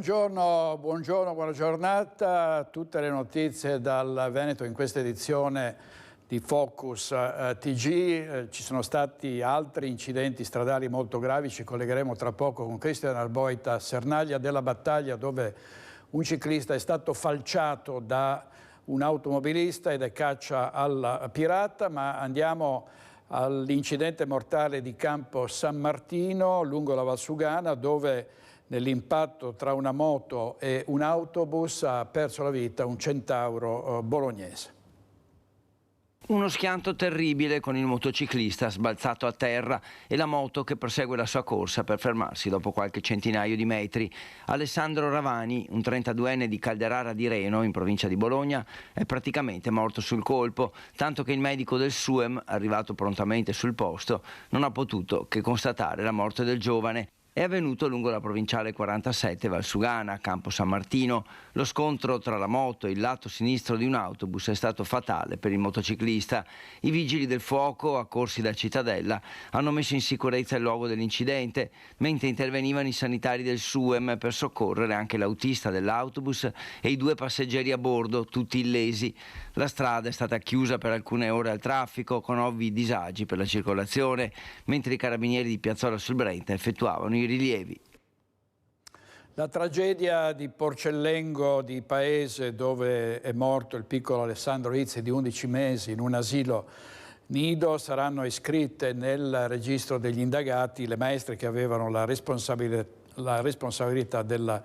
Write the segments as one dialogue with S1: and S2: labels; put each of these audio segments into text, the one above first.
S1: buona giornata. Tutte le notizie dal Veneto in questa edizione di Focus TG. Ci sono stati altri incidenti stradali molto gravi, ci collegheremo tra poco con Cristian Arboita, Sernaglia della Battaglia, dove un ciclista è stato falciato da un automobilista ed è caccia al pirata, ma andiamo all'incidente mortale di Campo San Martino, lungo la Valsugana, dove nell'impatto tra una moto e un autobus ha perso la vita un centauro bolognese.
S2: Uno schianto terribile con il motociclista sbalzato a terra e la moto che prosegue la sua corsa per fermarsi dopo qualche centinaio di metri. Alessandro Ravani, un 32enne di Calderara di Reno, in provincia di Bologna, è praticamente morto sul colpo, tanto che il medico del SUEM, arrivato prontamente sul posto, non ha potuto che constatare la morte del giovane. È avvenuto lungo la provinciale 47 Valsugana, a Campo San Martino. Lo scontro tra la moto e il lato sinistro di un autobus è stato fatale per il motociclista. I vigili del fuoco, accorsi da Cittadella, hanno messo in sicurezza il luogo dell'incidente, mentre intervenivano i sanitari del SUEM per soccorrere anche l'autista dell'autobus e i 2 passeggeri a bordo, tutti illesi. La strada è stata chiusa per alcune ore al traffico, con ovvi disagi per la circolazione, mentre i carabinieri di Piazzola sul Brenta effettuavano i rilievi.
S1: La tragedia di Porcellengo di Paese, dove è morto il piccolo Alessandro Izzi di 11 mesi in un asilo nido, saranno iscritte nel registro degli indagati le maestre che avevano la responsabilità della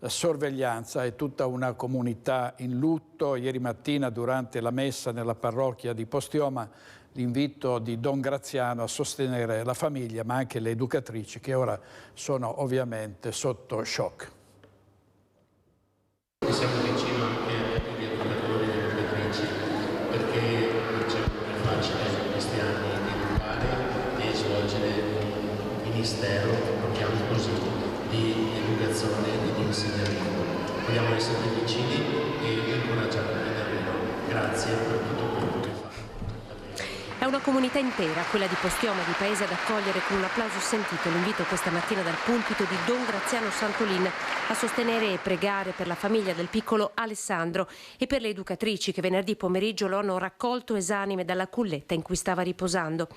S1: sorveglianza. È tutta una comunità in lutto. Ieri mattina, durante la messa nella parrocchia di Postioma, l'invito di Don Graziano a sostenere la famiglia, ma anche le educatrici, che ora sono ovviamente sotto shock.
S3: Siamo vicino anche agli educatori e alle educatrici, perché non c'è facile in questi anni di educare e svolgere un ministero, lo chiamo così, di educazione e di insegnamento. Vogliamo essere vicini e incoraggiarli davvero. Grazie per tutto quello che fate.
S4: È una comunità intera, quella di Postioma di Paese, ad accogliere con un applauso sentito l'invito questa mattina dal pulpito di Don Graziano Santolin a sostenere e pregare per la famiglia del piccolo Alessandro e per le educatrici che venerdì pomeriggio lo hanno raccolto esanime dalla culletta in cui stava riposando.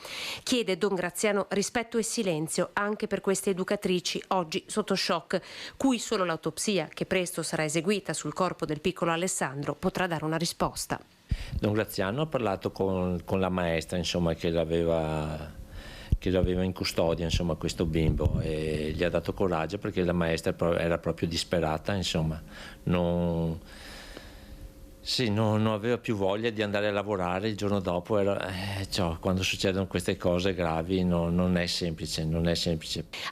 S4: Chiede Don Graziano rispetto e silenzio anche per queste educatrici oggi sotto shock, cui solo l'autopsia, che presto sarà eseguita sul corpo del piccolo Alessandro, potrà dare una risposta.
S5: Don Graziano ha parlato con la maestra, insomma, che l'aveva in custodia, insomma, questo bimbo, e gli ha dato coraggio, perché la maestra era proprio disperata, insomma, non aveva più voglia di andare a lavorare il giorno dopo. Quando succedono queste cose gravi non è semplice.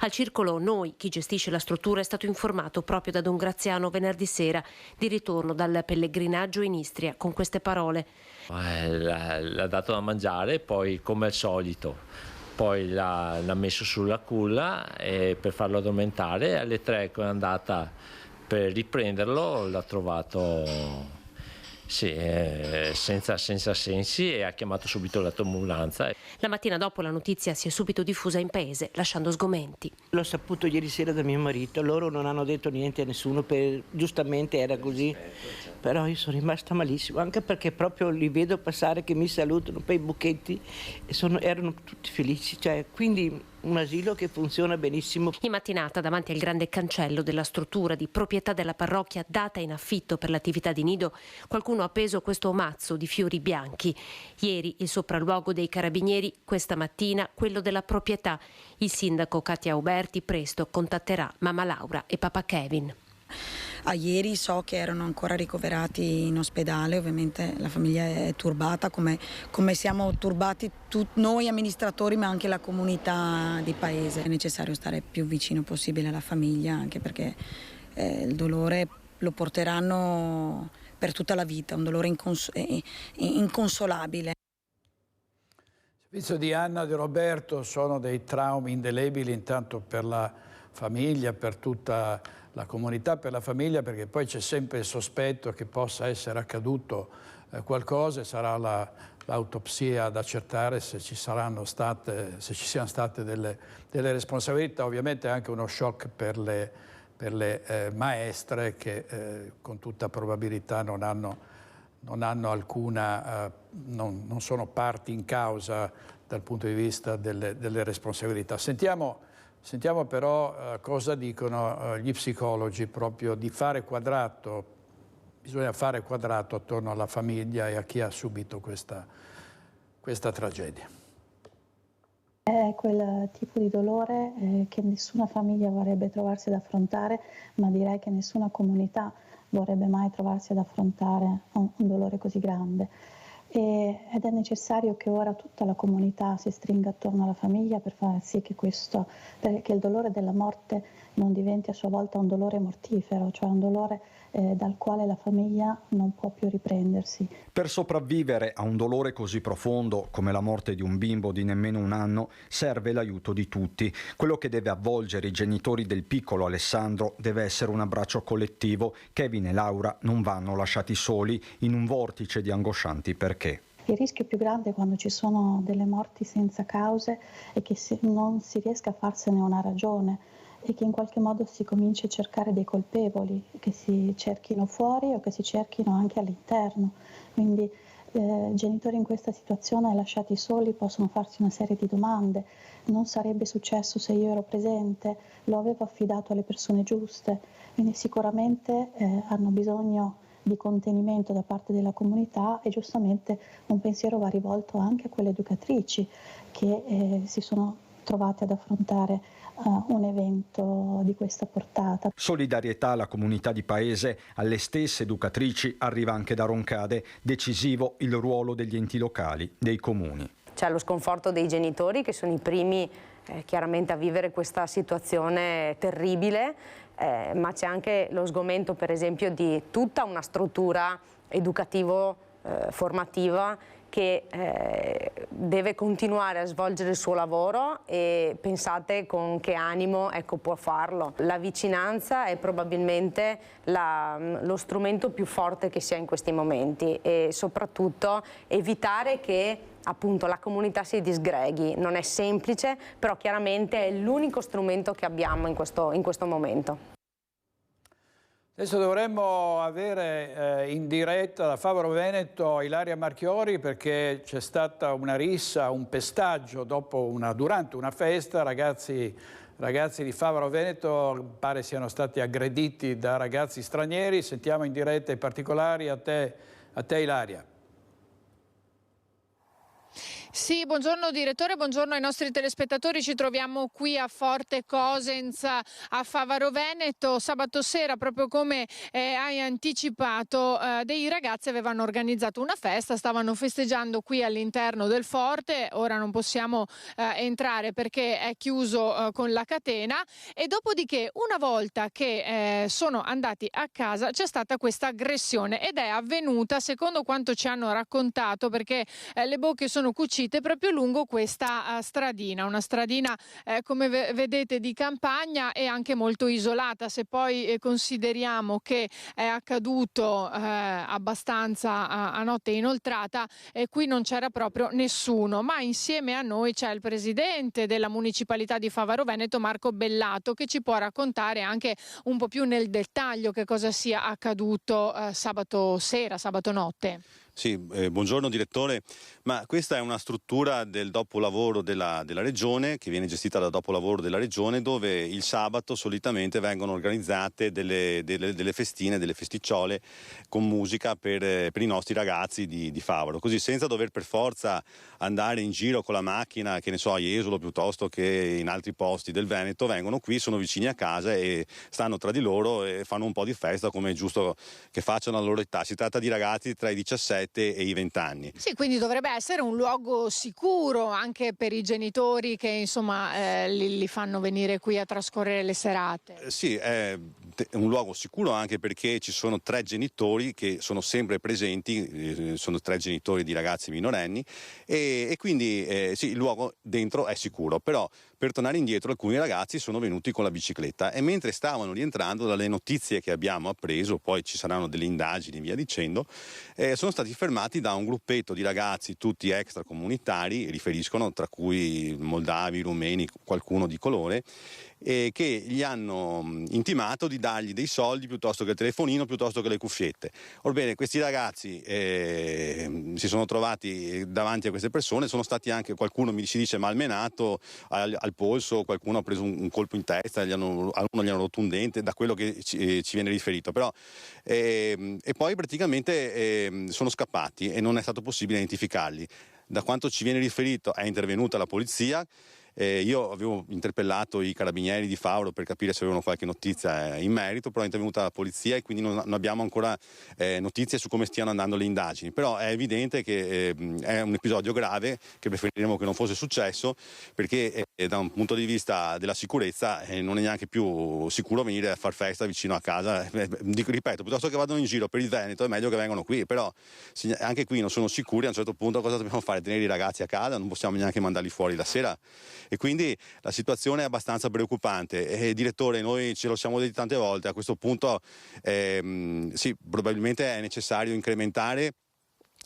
S4: Al circolo Noi, chi gestisce la struttura, è stato informato proprio da Don Graziano venerdì sera, di ritorno dal pellegrinaggio in Istria, con queste parole.
S5: L'ha dato da mangiare, poi come al solito poi l'ha messo sulla culla per farlo addormentare. Alle 3 è andata per riprenderlo, l'ha trovato senza sensi, e ha chiamato subito l'autoambulanza.
S4: La mattina dopo la notizia si è subito diffusa in paese, lasciando sgomenti.
S6: L'ho saputo ieri sera da mio marito, loro non hanno detto niente a nessuno, giustamente era così, però io sono rimasta malissimo, anche perché proprio li vedo passare che mi salutano per i buchetti e erano tutti felici, quindi un asilo che funziona benissimo.
S4: In mattinata, davanti al grande cancello della struttura di proprietà della parrocchia data in affitto per l'attività di nido, qualcuno ha appeso questo mazzo di fiori bianchi. Ieri il sopralluogo dei carabinieri, questa mattina quello della proprietà. Il sindaco Katia Uberti presto contatterà mamma Laura e papà Kevin.
S7: A ieri so che erano ancora ricoverati in ospedale, ovviamente la famiglia è turbata, come siamo turbati noi amministratori, ma anche la comunità di paese. È necessario stare più vicino possibile alla famiglia, anche perché il dolore lo porteranno per tutta la vita, un dolore inconsolabile.
S1: Il servizio di Anna De Roberto sono dei traumi indelebili, intanto per la famiglia, per tutta la comunità, per la famiglia, perché poi c'è sempre il sospetto che possa essere accaduto qualcosa, e sarà l'autopsia ad accertare se ci siano state delle responsabilità. Ovviamente è anche uno shock per le per le maestre che con tutta probabilità non hanno alcuna, non sono parti in causa dal punto di vista delle responsabilità. Sentiamo però cosa dicono gli psicologi proprio di fare quadrato. Bisogna fare quadrato attorno alla famiglia e a chi ha subito questa tragedia.
S8: È quel tipo di dolore che nessuna famiglia vorrebbe trovarsi ad affrontare, ma direi che nessuna comunità vorrebbe mai trovarsi ad affrontare un dolore così grande. Ed è necessario che ora tutta la comunità si stringa attorno alla famiglia per far sì che il dolore della morte non diventi a sua volta un dolore mortifero, cioè un dolore dal quale la famiglia non può più riprendersi.
S9: Per sopravvivere a un dolore così profondo come la morte di un bimbo di nemmeno 1 anno serve l'aiuto di tutti. Quello che deve avvolgere i genitori del piccolo Alessandro deve essere un abbraccio collettivo. Kevin e Laura non vanno lasciati soli in un vortice di angoscianti perché.
S8: Il rischio più grande è quando ci sono delle morti senza cause e che non si riesca a farsene una ragione e che in qualche modo si cominci a cercare dei colpevoli, che si cerchino fuori o che si cerchino anche all'interno. Quindi genitori in questa situazione lasciati soli possono farsi una serie di domande. Non sarebbe successo se io ero presente? Lo avevo affidato alle persone giuste? Quindi sicuramente hanno bisogno di contenimento da parte della comunità e giustamente un pensiero va rivolto anche a quelle educatrici che si sono trovate ad affrontare un evento di questa portata.
S9: Solidarietà alla comunità di paese, alle stesse educatrici, arriva anche da Roncade. Decisivo il ruolo degli enti locali, dei comuni.
S10: C'è lo sconforto dei genitori che sono i primi chiaramente a vivere questa situazione terribile, ma c'è anche lo sgomento per esempio di tutta una struttura educativo-formativa che deve continuare a svolgere il suo lavoro e pensate con che animo può farlo. La vicinanza è probabilmente lo strumento più forte che si ha in questi momenti e soprattutto evitare che appunto la comunità si disgreghi. Non è semplice, però chiaramente è l'unico strumento che abbiamo in questo momento.
S1: Adesso dovremmo avere in diretta da Favaro Veneto Ilaria Marchiori perché c'è stata una rissa, un pestaggio durante una festa. Ragazzi di Favaro Veneto pare siano stati aggrediti da ragazzi stranieri. Sentiamo in diretta i particolari. A te Ilaria.
S11: Sì, buongiorno direttore, buongiorno ai nostri telespettatori. Ci troviamo qui a Forte Cosens a Favaro Veneto. Sabato sera, proprio come hai anticipato, dei ragazzi avevano organizzato una festa, stavano festeggiando qui all'interno del forte. Ora non possiamo entrare perché è chiuso con la catena e dopodiché una volta che sono andati a casa c'è stata questa aggressione ed è avvenuta secondo quanto ci hanno raccontato perché le bocche sono cucite proprio lungo questa stradina, una stradina come vedete di campagna e anche molto isolata. Se poi consideriamo che è accaduto abbastanza a notte inoltrata, qui non c'era proprio nessuno, ma insieme a noi c'è il presidente della municipalità di Favaro Veneto, Marco Bellato, che ci può raccontare anche un po' più nel dettaglio che cosa sia accaduto sabato sera, sabato notte.
S12: Sì, buongiorno direttore, ma questa è una struttura del dopolavoro della Regione, che viene gestita dal dopolavoro della Regione, dove il sabato solitamente vengono organizzate delle festine, delle festicciole con musica per i nostri ragazzi di Favaro, così senza dover per forza andare in giro con la macchina, che ne so, a Jesolo piuttosto che in altri posti del Veneto. Vengono qui, sono vicini a casa e stanno tra di loro e fanno un po' di festa come è giusto che facciano alla loro età. Si tratta di ragazzi tra i 17 e i 20 anni.
S11: Sì, quindi dovrebbe essere un luogo sicuro anche per i genitori che insomma li fanno venire qui a trascorrere le serate.
S12: Sì, è un luogo sicuro anche perché ci sono 3 genitori che sono sempre presenti, sono 3 genitori di ragazzi minorenni e quindi sì, il luogo dentro è sicuro, però per tornare indietro alcuni ragazzi sono venuti con la bicicletta e mentre stavano rientrando, dalle notizie che abbiamo appreso, poi ci saranno delle indagini e via dicendo, sono stati stati fermati da un gruppetto di ragazzi tutti extracomunitari, riferiscono, tra cui moldavi, rumeni, qualcuno di colore, che gli hanno intimato di dargli dei soldi piuttosto che il telefonino, piuttosto che le cuffiette. Orbene, questi ragazzi si sono trovati davanti a queste persone, sono stati anche, qualcuno si dice malmenato al polso, qualcuno ha preso un colpo in testa, a uno gli hanno rotto un dente, da quello che ci viene riferito. Però, e poi praticamente sono scappati e non è stato possibile identificarli. Da quanto ci viene riferito è intervenuta la polizia. Io avevo interpellato i carabinieri di Favaro per capire se avevano qualche notizia in merito, però è intervenuta la polizia e quindi non abbiamo ancora notizie su come stiano andando le indagini. Però è evidente che è un episodio grave, che preferiremmo che non fosse successo, perché da un punto di vista della sicurezza non è neanche più sicuro venire a far festa vicino a casa. Ripeto, piuttosto che vadano in giro per il Veneto è meglio che vengano qui, però anche qui non sono sicuri. A un certo punto cosa dobbiamo fare? Tenere i ragazzi a casa? Non possiamo neanche mandarli fuori la sera? E quindi la situazione è abbastanza preoccupante. Direttore, noi ce lo siamo detti tante volte, a questo punto sì, probabilmente è necessario incrementare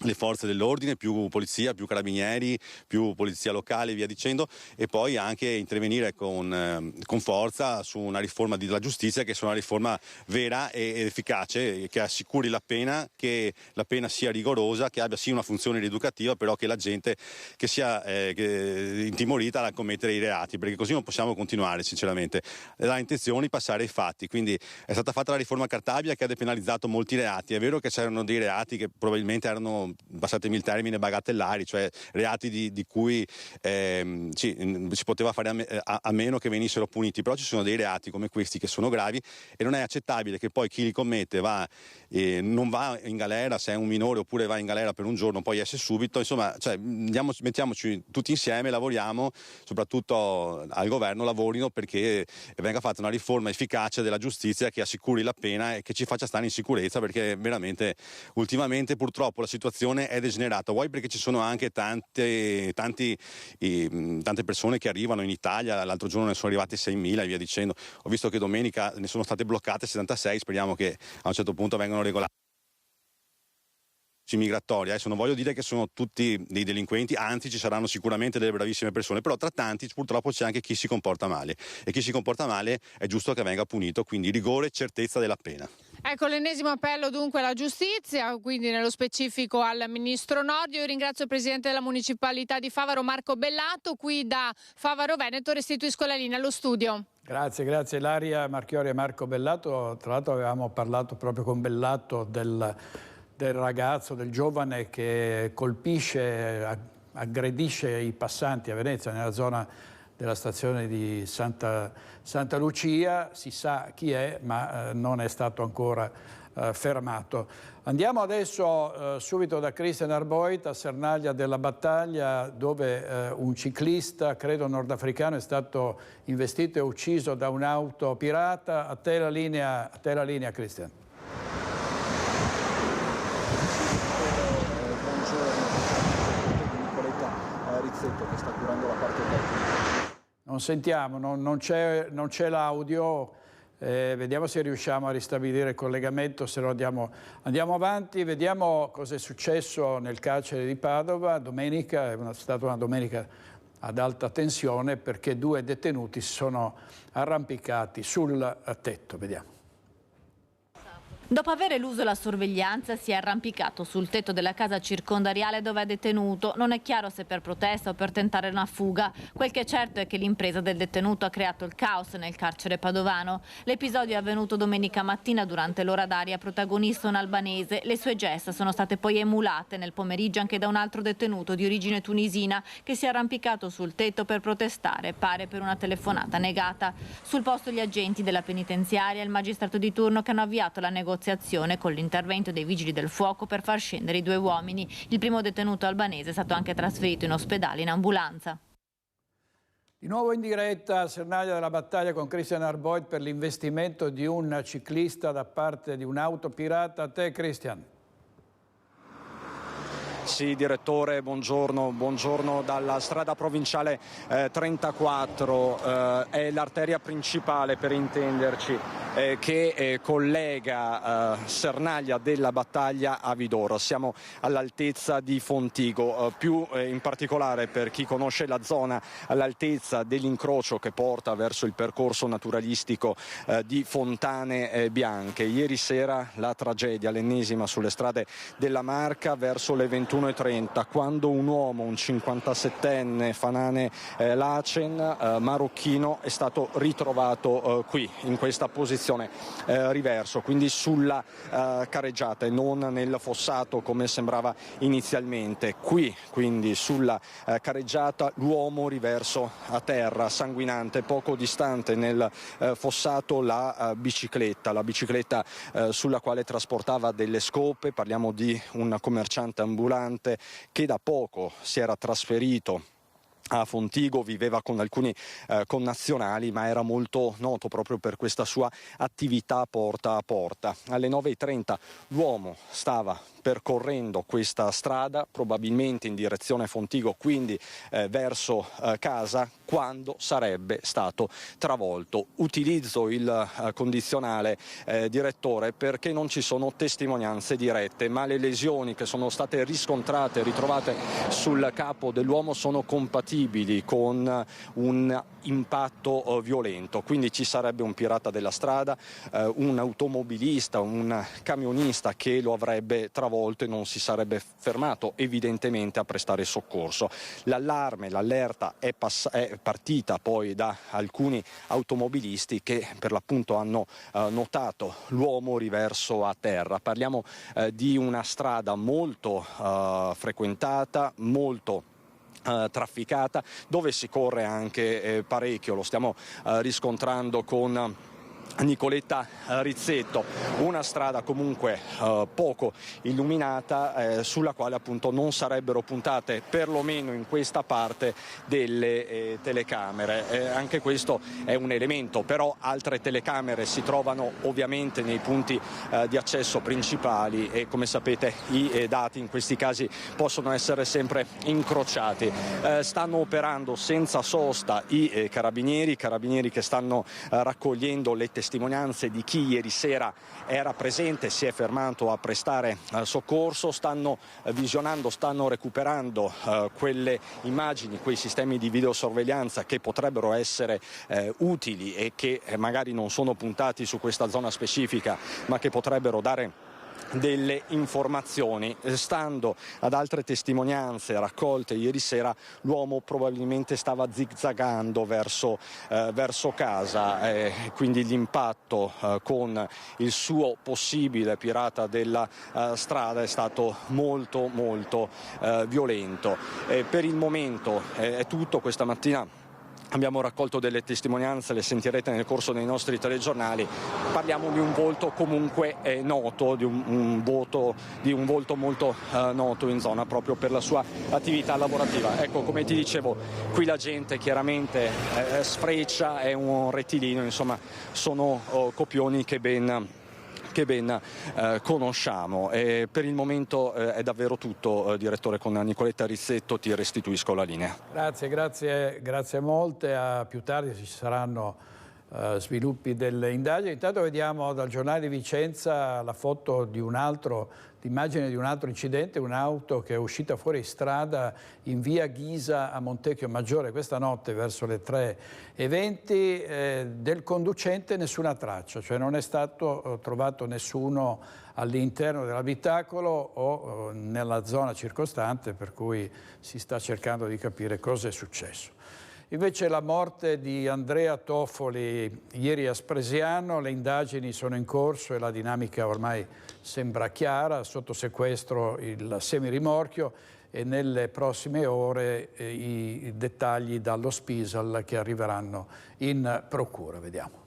S12: le forze dell'ordine, più polizia, più carabinieri, più polizia locale e via dicendo, e poi anche intervenire con forza su una riforma della giustizia che sia una riforma vera ed efficace, che assicuri la pena, che la pena sia rigorosa, che abbia sì una funzione rieducativa, però che la gente che sia intimorita a commettere i reati, perché così non possiamo continuare sinceramente. La intenzione di passare ai fatti, quindi è stata fatta la riforma Cartabia che ha depenalizzato molti reati. È vero che c'erano dei reati che probabilmente erano, passatemi il termine, bagatellari, cioè reati di cui si poteva fare a meno che venissero puniti, però ci sono dei reati come questi che sono gravi e non è accettabile che poi chi li commette non va in galera se è un minore, oppure va in galera per un giorno poi esce subito. Insomma, cioè, mettiamoci tutti insieme, lavoriamo, soprattutto al governo lavorino perché venga fatta una riforma efficace della giustizia che assicuri la pena e che ci faccia stare in sicurezza, perché veramente ultimamente purtroppo la situazione è degenerata, vuoi perché ci sono anche tante persone che arrivano in Italia. L'altro giorno ne sono arrivate 6.000 e via dicendo. Ho visto che domenica ne sono state bloccate 76, speriamo che a un certo punto vengano regolate migratoria. Adesso non voglio dire che sono tutti dei delinquenti, anzi ci saranno sicuramente delle bravissime persone, però tra tanti purtroppo c'è anche chi si comporta male, e chi si comporta male è giusto che venga punito, quindi rigore e certezza della pena.
S11: Ecco l'ennesimo appello dunque alla giustizia, quindi nello specifico al Ministro Nordio. Io ringrazio il Presidente della Municipalità di Favaro, Marco Bellato. Qui da Favaro Veneto restituisco la linea allo studio.
S1: Grazie Ilaria Marchiori e Marco Bellato. Tra l'altro avevamo parlato proprio con Bellato del ragazzo, del giovane che colpisce, aggredisce i passanti a Venezia, nella zona della stazione di Santa Lucia. Si sa chi è, ma non è stato ancora fermato. Andiamo adesso subito da Christian Arboit a Sernaglia della Battaglia, dove un ciclista, credo nordafricano, è stato investito e ucciso da un'auto pirata. A te la linea Christian.
S13: Che sta curando la parte tecnica.
S1: Non sentiamo, non c'è l'audio, vediamo se riusciamo a ristabilire il collegamento, se no andiamo avanti. Vediamo cosa è successo nel carcere di Padova domenica. È stata una domenica ad alta tensione perché 2 detenuti si sono arrampicati sul tetto. Vediamo.
S14: Dopo aver eluso la sorveglianza si è arrampicato sul tetto della casa circondariale dove è detenuto. Non è chiaro se per protesta o per tentare una fuga. Quel che è certo è che l'impresa del detenuto ha creato il caos nel carcere padovano. L'episodio è avvenuto domenica mattina durante l'ora d'aria, protagonista un albanese. Le sue gesta sono state poi emulate nel pomeriggio anche da un altro detenuto di origine tunisina che si è arrampicato sul tetto per protestare, pare per una telefonata negata. Sul posto gli agenti della penitenziaria e il magistrato di turno che hanno avviato la negoziazione con l'intervento dei vigili del fuoco per far scendere i 2 uomini. Il primo detenuto albanese è stato anche trasferito in ospedale in ambulanza.
S1: Di nuovo in diretta a Sernaglia della Battaglia con Christian Arboit per l'investimento di un ciclista da parte di un'auto pirata. A te Christian.
S9: Sì, direttore, buongiorno dalla strada provinciale 34, è l'arteria principale per intenderci che collega Sernaglia della Battaglia a Vidoro. Siamo all'altezza di Fontigo, più in particolare per chi conosce la zona all'altezza dell'incrocio che porta verso il percorso naturalistico di Fontane Bianche. Ieri sera la tragedia, l'ennesima sulle strade della Marca verso le 21:30, quando un uomo, un 57enne Fanane Lacen, marocchino, è stato ritrovato qui in questa posizione riverso, quindi sulla careggiata e non nel fossato come sembrava inizialmente. Qui quindi sulla careggiata l'uomo riverso a terra, sanguinante, poco distante nel fossato la bicicletta sulla quale trasportava delle scope. Parliamo di un commerciante ambulante che da poco si era trasferito a Fontigo, viveva con alcuni connazionali, ma era molto noto proprio per questa sua attività porta a porta. Alle 9:30 l'uomo stava percorrendo questa strada, probabilmente in direzione Fontigo, quindi verso casa, quando sarebbe stato travolto. Utilizzo il condizionale, direttore, perché non ci sono testimonianze dirette, ma le lesioni che sono state riscontrate e ritrovate sul capo dell'uomo sono compatibili con un impatto violento, quindi ci sarebbe un pirata della strada, un automobilista, un camionista che lo avrebbe travolto e non si sarebbe fermato evidentemente a prestare soccorso. L'allarme, l'allerta è partita poi da alcuni automobilisti che per l'appunto hanno notato l'uomo riverso a terra. Parliamo di una strada molto frequentata, molto trafficata, dove si corre anche parecchio. Lo stiamo riscontrando con Nicoletta Rizzetto, una strada comunque poco illuminata, sulla quale appunto non sarebbero puntate perlomeno in questa parte delle telecamere. Anche questo è un elemento, però altre telecamere si trovano ovviamente nei punti di accesso principali e, come sapete, i dati in questi casi possono essere sempre incrociati. Stanno operando senza sosta i carabinieri che stanno raccogliendo le testimonianze di chi ieri sera era presente, si è fermato a prestare soccorso. Stanno visionando, stanno recuperando quelle immagini, quei sistemi di videosorveglianza che potrebbero essere utili e che magari non sono puntati su questa zona specifica, ma che potrebbero dare delle informazioni. Stando ad altre testimonianze raccolte ieri sera, l'uomo probabilmente stava zigzagando verso casa, quindi l'impatto con il suo possibile pirata della strada è stato molto violento. Per il momento è tutto. Questa mattina abbiamo raccolto delle testimonianze, le sentirete nel corso dei nostri telegiornali. Parliamo di un volto comunque noto, di un volto molto noto in zona proprio per la sua attività lavorativa. Ecco, come ti dicevo, qui la gente chiaramente sfreccia, è un rettilineo, insomma sono copioni che ben conosciamo. Per il momento è davvero tutto, direttore. Con Nicoletta Rizzetto ti restituisco la linea.
S1: Grazie molte, a più tardi ci saranno sviluppi delle indagini. Intanto vediamo dal giornale di Vicenza la foto di l'immagine di un altro incidente, un'auto che è uscita fuori strada in via Ghisa a Montecchio Maggiore questa notte verso le 3:20, del conducente nessuna traccia, cioè non è stato trovato nessuno all'interno dell'abitacolo o nella zona circostante, per cui si sta cercando di capire cosa è successo. Invece la morte di Andrea Toffoli ieri a Spresiano, le indagini sono in corso e la dinamica ormai sembra chiara, sotto sequestro il semirimorchio e nelle prossime ore i dettagli dallo Spisal che arriveranno in procura. Vediamo.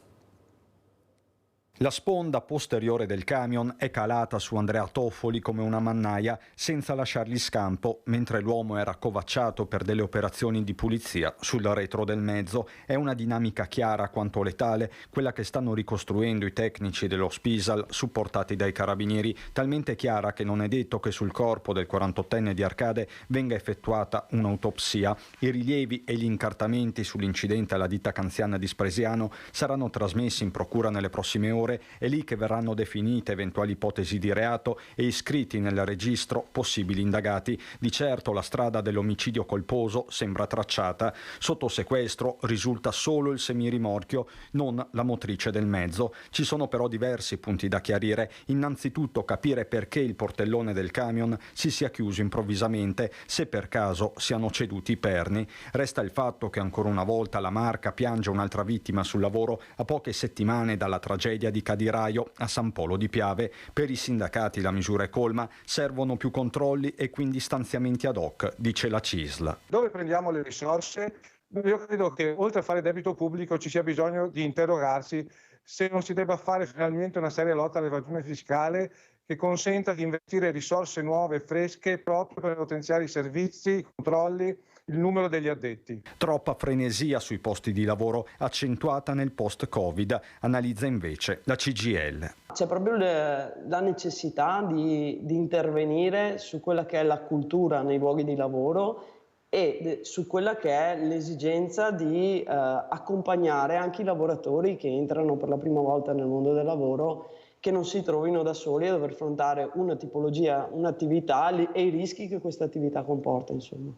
S9: La sponda posteriore del camion è calata su Andrea Toffoli come una mannaia senza lasciargli scampo, mentre l'uomo era accovacciato per delle operazioni di pulizia sul retro del mezzo. È una dinamica chiara quanto letale, quella che stanno ricostruendo i tecnici dello Spisal supportati dai carabinieri, talmente chiara che non è detto che sul corpo del 48enne di Arcade venga effettuata un'autopsia. I rilievi e gli incartamenti sull'incidente alla ditta Canziana di Spresiano saranno trasmessi in procura nelle prossime ore. È lì che verranno definite eventuali ipotesi di reato e iscritti nel registro possibili indagati. Di certo la strada dell'omicidio colposo sembra tracciata. Sotto sequestro risulta solo il semirimorchio, non la motrice del mezzo. Ci sono però diversi punti da chiarire. Innanzitutto capire perché il portellone del camion si sia chiuso improvvisamente, se per caso siano ceduti i perni. Resta il fatto che ancora una volta la Marca piange un'altra vittima sul lavoro a poche settimane dalla tragedia di Cadiraio a San Polo di Piave. Per i sindacati la misura è colma, servono più controlli e quindi stanziamenti ad hoc, dice la CISL.
S15: Dove prendiamo le risorse? Io credo che oltre a fare debito pubblico ci sia bisogno di interrogarsi se non si debba fare finalmente una seria lotta all'evasione fiscale che consenta di investire risorse nuove e fresche proprio per potenziare i servizi, i controlli, il numero degli addetti.
S9: Troppa frenesia sui posti di lavoro, accentuata nel post-Covid, analizza invece la CGIL.
S16: C'è proprio la necessità di intervenire su quella che è la cultura nei luoghi di lavoro e su quella che è l'esigenza di accompagnare anche i lavoratori che entrano per la prima volta nel mondo del lavoro, che non si trovino da soli a dover affrontare una tipologia, un'attività e i rischi che questa attività comporta, insomma.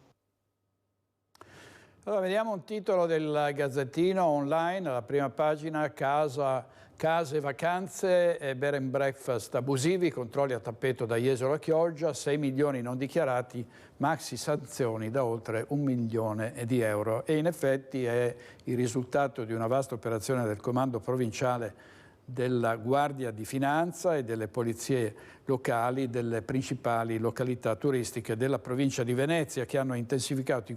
S1: Allora, vediamo un titolo del Gazzettino online, alla prima pagina: case, vacanze e bed and breakfast abusivi, controlli a tappeto da Jesolo a Chioggia, 6 milioni non dichiarati, maxi sanzioni da oltre 1 milione di euro. E in effetti è il risultato di una vasta operazione del comando provinciale della Guardia di Finanza e delle polizie locali delle principali località turistiche della provincia di Venezia, che hanno intensificato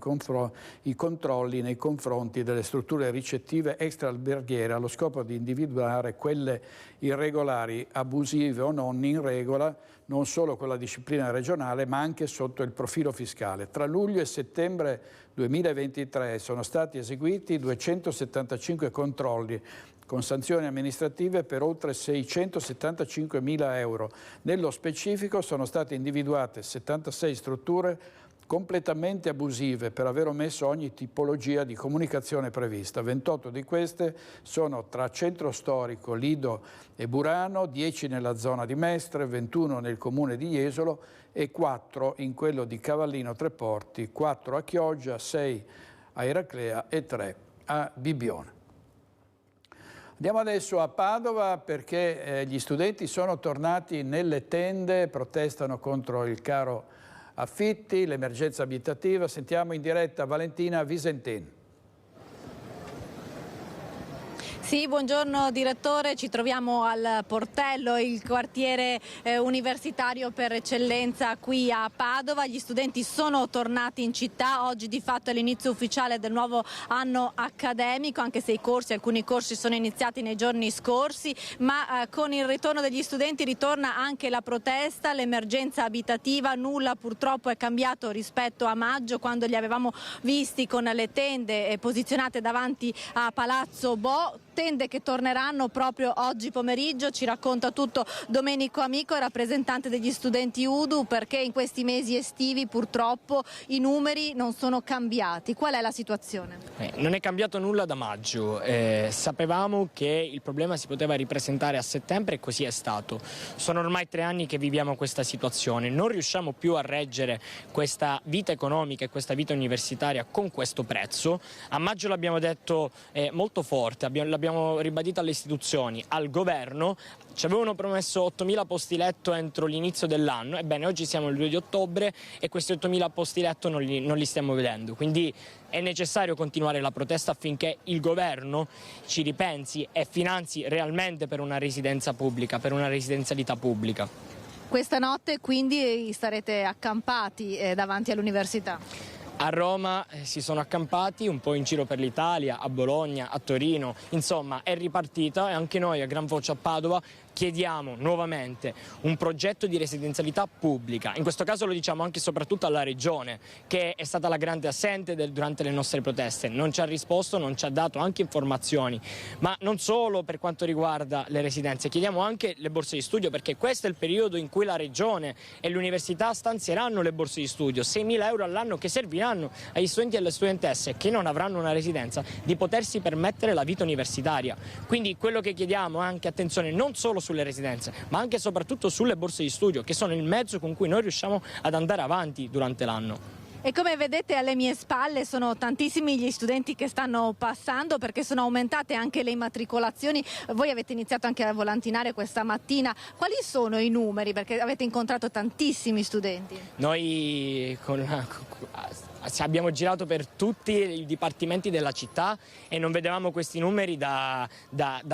S1: i controlli nei confronti delle strutture ricettive extraalberghiere allo scopo di individuare quelle irregolari, abusive o non in regola, non solo con la disciplina regionale ma anche sotto il profilo fiscale. Tra luglio e settembre 2023 sono stati eseguiti 275 controlli con sanzioni amministrative per oltre 675.000 euro. Nello specifico sono state individuate 76 strutture completamente abusive per aver omesso ogni tipologia di comunicazione prevista. 28 di queste sono tra Centro Storico, Lido e Burano, 10 nella zona di Mestre, 21 nel comune di Jesolo e 4 in quello di Cavallino Treporti, 4 a Chioggia, 6 a Eraclea e 3 a Bibbione. Andiamo adesso a Padova perché gli studenti sono tornati nelle tende, protestano contro il caro affitti, l'emergenza abitativa. Sentiamo in diretta Valentina Visentin.
S14: Sì, buongiorno direttore, ci troviamo al Portello, il quartiere universitario per eccellenza qui a Padova. Gli studenti sono tornati in città, oggi di fatto è l'inizio ufficiale del nuovo anno accademico, anche se alcuni corsi sono iniziati nei giorni scorsi, ma con il ritorno degli studenti ritorna anche la protesta, l'emergenza abitativa. Nulla purtroppo è cambiato rispetto a maggio, quando li avevamo visti con le tende posizionate davanti a Palazzo Bo. Tende che torneranno proprio oggi pomeriggio. Ci racconta tutto Domenico Amico, rappresentante degli studenti UDU, perché in questi mesi estivi purtroppo i numeri non sono cambiati. Qual è la situazione?
S17: Non è cambiato nulla da maggio, sapevamo che il problema si poteva ripresentare a settembre e così è stato. Sono ormai 3 anni che viviamo questa situazione, non riusciamo più a reggere questa vita economica e questa vita universitaria con questo prezzo. A maggio l'abbiamo detto molto forte, l'abbiamo ribadito alle istituzioni, al governo. Ci avevano promesso 8.000 posti letto entro l'inizio dell'anno, ebbene oggi siamo il 2 di ottobre e questi 8.000 posti letto non li stiamo vedendo, quindi è necessario continuare la protesta affinché il governo ci ripensi e finanzi realmente per una residenza pubblica, per una residenzialità pubblica.
S14: Questa notte quindi starete accampati davanti all'università?
S17: A Roma si sono accampati un po' in giro per l'Italia, a Bologna, a Torino, insomma è ripartita, e anche noi a gran voce a Padova chiediamo nuovamente un progetto di residenzialità pubblica. In questo caso lo diciamo anche e soprattutto alla Regione, che è stata la grande assente durante le nostre proteste. Non ci ha risposto, non ci ha dato anche informazioni, ma non solo per quanto riguarda le residenze, chiediamo anche le borse di studio, perché questo è il periodo in cui la Regione e l'università stanzieranno le borse di studio, 6.000 euro all'anno, che serviranno agli studenti e alle studentesse che non avranno una residenza di potersi permettere la vita universitaria. Quindi quello che chiediamo è anche attenzione non solo sulle residenze, ma anche e soprattutto sulle borse di studio, che sono il mezzo con cui noi riusciamo ad andare avanti durante l'anno.
S14: E come vedete alle mie spalle sono tantissimi gli studenti che stanno passando, perché sono aumentate anche le immatricolazioni. Voi avete iniziato anche a volantinare questa mattina. Quali sono i numeri? Perché avete incontrato tantissimi studenti.
S17: Noi abbiamo girato per tutti i dipartimenti della città e non vedevamo questi numeri da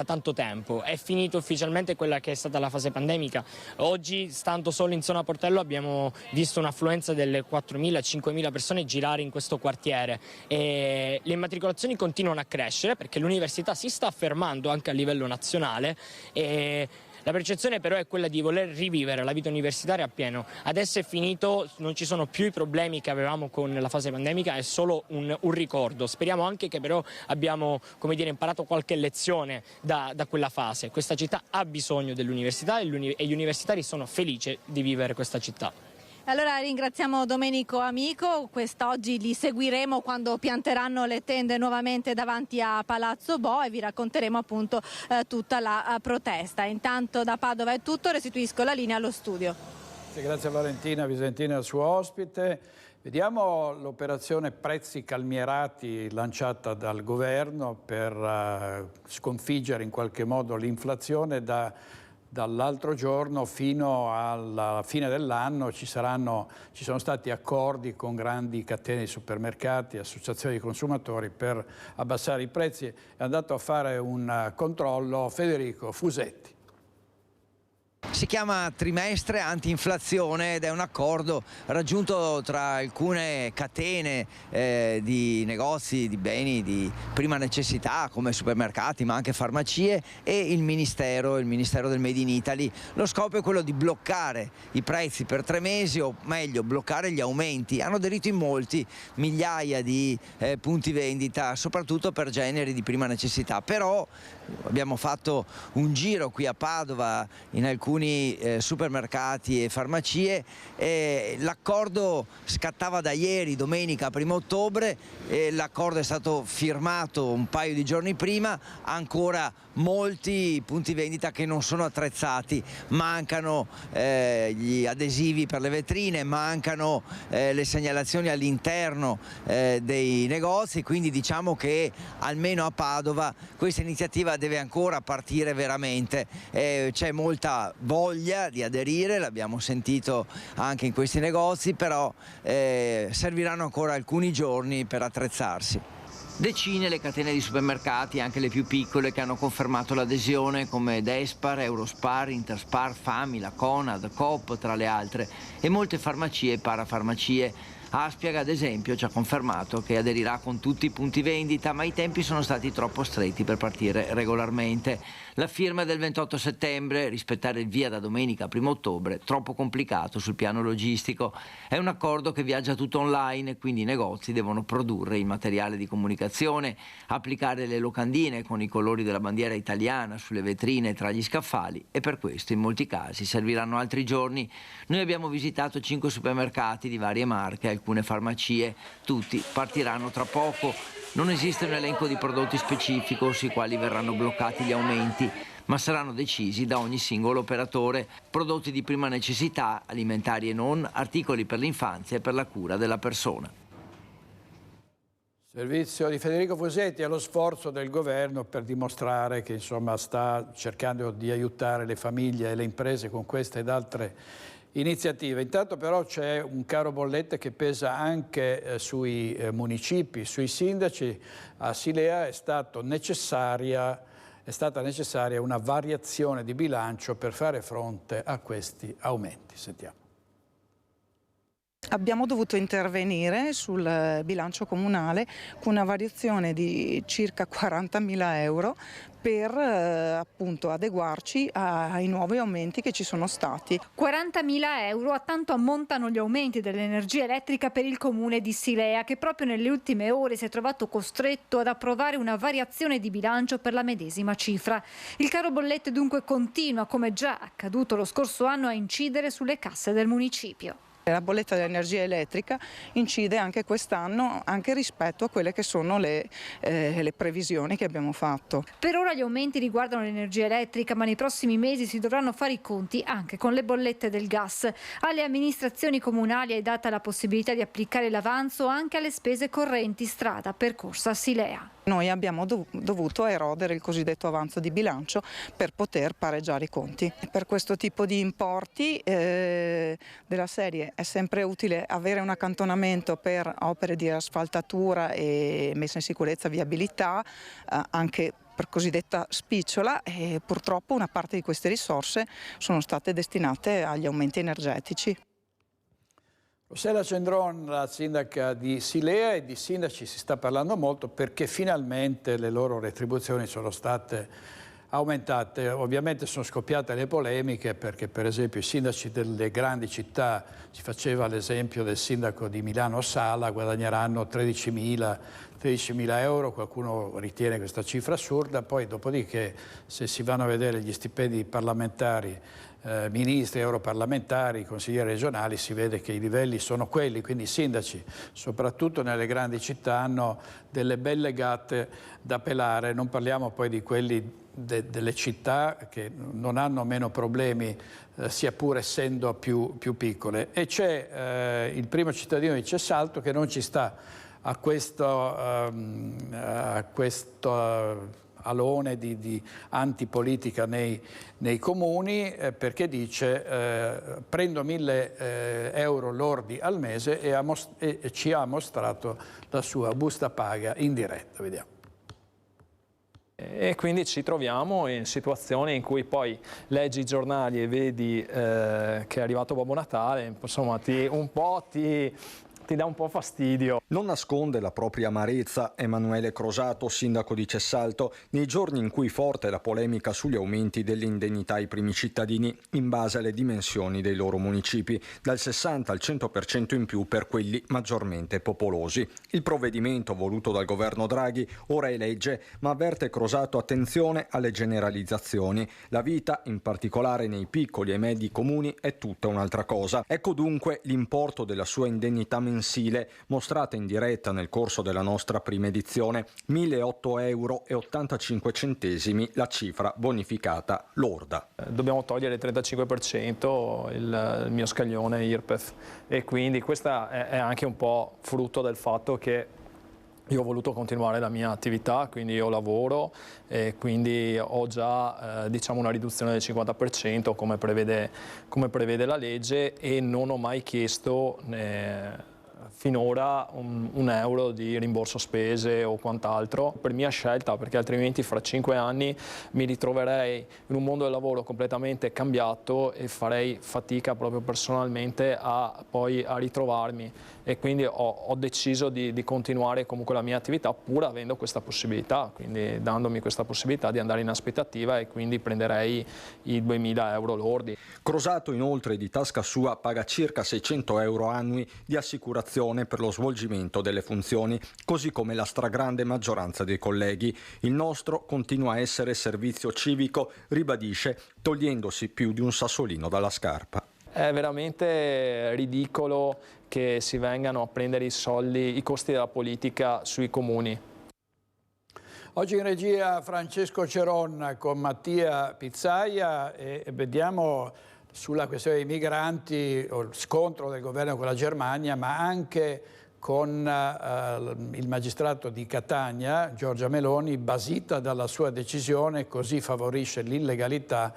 S17: tanto tempo. È finito ufficialmente quella che è stata la fase pandemica. Oggi, stando solo in zona Portello, abbiamo visto un'affluenza delle 4.000-5.000 persone girare in questo quartiere, e le immatricolazioni continuano a crescere perché l'università si sta affermando anche a livello nazionale, e la percezione però è quella di voler rivivere la vita universitaria appieno. Adesso è finito, non ci sono più i problemi che avevamo con la fase pandemica, è solo un ricordo. Speriamo anche che però abbiamo, come dire, imparato qualche lezione da quella fase. Questa città ha bisogno dell'università e gli universitari sono felici di vivere questa città.
S14: Allora ringraziamo Domenico Amico, quest'oggi li seguiremo quando pianteranno le tende nuovamente davanti a Palazzo Bo, e vi racconteremo appunto tutta la protesta. Intanto da Padova è tutto, restituisco la linea allo studio.
S1: Grazie a Valentina Visentina e al suo ospite. Vediamo l'operazione prezzi calmierati lanciata dal governo per sconfiggere in qualche modo l'inflazione. Dall'altro giorno fino alla fine dell'anno ci sono stati accordi con grandi catene di supermercati, associazioni di consumatori per abbassare i prezzi. È andato a fare un controllo Federico Fusetti.
S2: Si chiama trimestre anti-inflazione ed è un accordo raggiunto tra alcune catene di negozi di beni di prima necessità come supermercati ma anche farmacie e il Ministero del Made in Italy. Lo scopo è quello di bloccare i prezzi per 3 mesi, o meglio bloccare gli aumenti. Hanno aderito in molti, migliaia di punti vendita, soprattutto per generi di prima necessità. Però abbiamo fatto un giro qui a Padova in alcuni supermercati e farmacie. L'accordo scattava da ieri, domenica 1° ottobre, l'accordo è stato firmato un paio di giorni prima. Ancora molti punti vendita che non sono attrezzati, mancano gli adesivi per le vetrine, mancano le segnalazioni all'interno dei negozi, quindi diciamo che almeno a Padova questa iniziativa deve ancora partire veramente. C'è molta voglia di aderire, l'abbiamo sentito anche in questi negozi, però serviranno ancora alcuni giorni per attrezzarsi. Decine le catene di supermercati, anche le più piccole, che hanno confermato l'adesione, come Despar, Eurospar, Interspar, Famila, Conad, Coop tra le altre, e molte farmacie e parafarmacie. Aspiaga, ad esempio, ci ha confermato che aderirà con tutti i punti vendita, ma i tempi sono stati troppo stretti per partire regolarmente. La firma è del 28 settembre, rispettare il via da domenica 1° ottobre, troppo complicato sul piano logistico. È un accordo che viaggia tutto online, quindi i negozi devono produrre il materiale di comunicazione, applicare le locandine con i colori della bandiera italiana sulle vetrine tra gli scaffali, e per questo in molti casi serviranno altri giorni. Noi abbiamo visitato 5 supermercati di varie marche, alcune farmacie, tutti partiranno tra poco. Non esiste un elenco di prodotti specifico sui quali verranno bloccati gli aumenti, ma saranno decisi da ogni singolo operatore. Prodotti di prima necessità, alimentari e non, articoli per l'infanzia e per la cura della persona.
S1: Servizio di Federico Fusetti allo sforzo del governo per dimostrare che insomma sta cercando di aiutare le famiglie e le imprese con queste ed altre iniziative. Intanto però c'è un caro bollette che pesa anche sui municipi, sui sindaci. A Silea è stata necessaria una variazione di bilancio per fare fronte a questi aumenti. Sentiamo.
S18: Abbiamo dovuto intervenire sul bilancio comunale con una variazione di circa 40.000 euro per appunto adeguarci ai nuovi aumenti che ci sono stati.
S19: 40.000 euro, a tanto ammontano gli aumenti dell'energia elettrica per il comune di Silea, che proprio nelle ultime ore si è trovato costretto ad approvare una variazione di bilancio per la medesima cifra. Il caro bollette dunque continua, come già accaduto lo scorso anno, a incidere sulle casse del municipio.
S18: La bolletta dell'energia elettrica incide anche quest'anno, anche rispetto a quelle che sono le previsioni che abbiamo fatto.
S19: Per ora gli aumenti riguardano l'energia elettrica, ma nei prossimi mesi si dovranno fare i conti anche con le bollette del gas. Alle amministrazioni comunali è data la possibilità di applicare l'avanzo anche alle spese correnti strada percorsa a Silea.
S18: Noi abbiamo dovuto erodere il cosiddetto avanzo di bilancio per poter pareggiare i conti. Per questo tipo di importi della serie è sempre utile avere un accantonamento per opere di asfaltatura e messa in sicurezza, viabilità, anche per cosiddetta spicciola, e purtroppo una parte di queste risorse sono state destinate agli aumenti energetici.
S1: Rossella Cendron, la sindaca di Silea, e di sindaci si sta parlando molto perché finalmente le loro retribuzioni sono state aumentate. Ovviamente sono scoppiate le polemiche perché per esempio i sindaci delle grandi città, si faceva l'esempio del sindaco di Milano Sala, guadagneranno 13.000 euro, qualcuno ritiene questa cifra assurda, poi dopodiché se si vanno a vedere gli stipendi parlamentari, ministri, europarlamentari, consiglieri regionali, si vede che i livelli sono quelli, quindi i sindaci, soprattutto nelle grandi città, hanno delle belle gatte da pelare. Non parliamo poi di quelli delle città che non hanno meno problemi, sia pur essendo più piccole. E c'è il primo cittadino di Cessalto che non ci sta a questo alone di antipolitica nei comuni, perché dice prendo 1.000 euro lordi al mese e ci ha mostrato la sua busta paga in diretta. Vediamo.
S13: E quindi ci troviamo in situazioni in cui poi leggi i giornali e vedi che è arrivato Babbo Natale, insomma ti dà un po' fastidio.
S9: Non nasconde la propria amarezza Emanuele Crosato, sindaco di Cessalto, nei giorni in cui forte è la polemica sugli aumenti delle indennità ai primi cittadini in base alle dimensioni dei loro municipi, dal 60 al 100% in più per quelli maggiormente popolosi. Il provvedimento voluto dal governo Draghi ora è legge, ma avverte Crosato attenzione alle generalizzazioni. La vita, in particolare nei piccoli e medi comuni, è tutta un'altra cosa. Ecco dunque l'importo della sua indennità mensile, mostrata in diretta nel corso della nostra prima edizione: 1.008,85 euro, la cifra bonificata lorda.
S13: Dobbiamo togliere il 35% il mio scaglione IRPEF, e quindi questa è anche un po' frutto del fatto che io ho voluto continuare la mia attività, quindi io lavoro e quindi ho già diciamo una riduzione del 50% come prevede la legge, e non ho mai chiesto finora un euro di rimborso spese o quant'altro, per mia scelta, perché altrimenti fra 5 anni mi ritroverei in un mondo del lavoro completamente cambiato e farei fatica proprio personalmente a ritrovarmi, e quindi ho deciso di continuare comunque la mia attività pur avendo questa possibilità, quindi dandomi questa possibilità di andare in aspettativa, e quindi prenderei i 2.000 euro lordi.
S9: Crosato inoltre di tasca sua paga circa 600 euro annui di assicurazione per lo svolgimento delle funzioni, così come la stragrande maggioranza dei colleghi. Il nostro continua a essere servizio civico, ribadisce, togliendosi più di un sassolino dalla scarpa.
S13: È veramente ridicolo che si vengano a prendere i soldi, i costi della politica sui comuni.
S1: Oggi in regia Francesco Ceron con Mattia Pizzaia, e vediamo sulla questione dei migranti, o il scontro del governo con la Germania, ma anche con il magistrato di Catania, Giorgia Meloni, basita dalla sua decisione, così favorisce l'illegalità.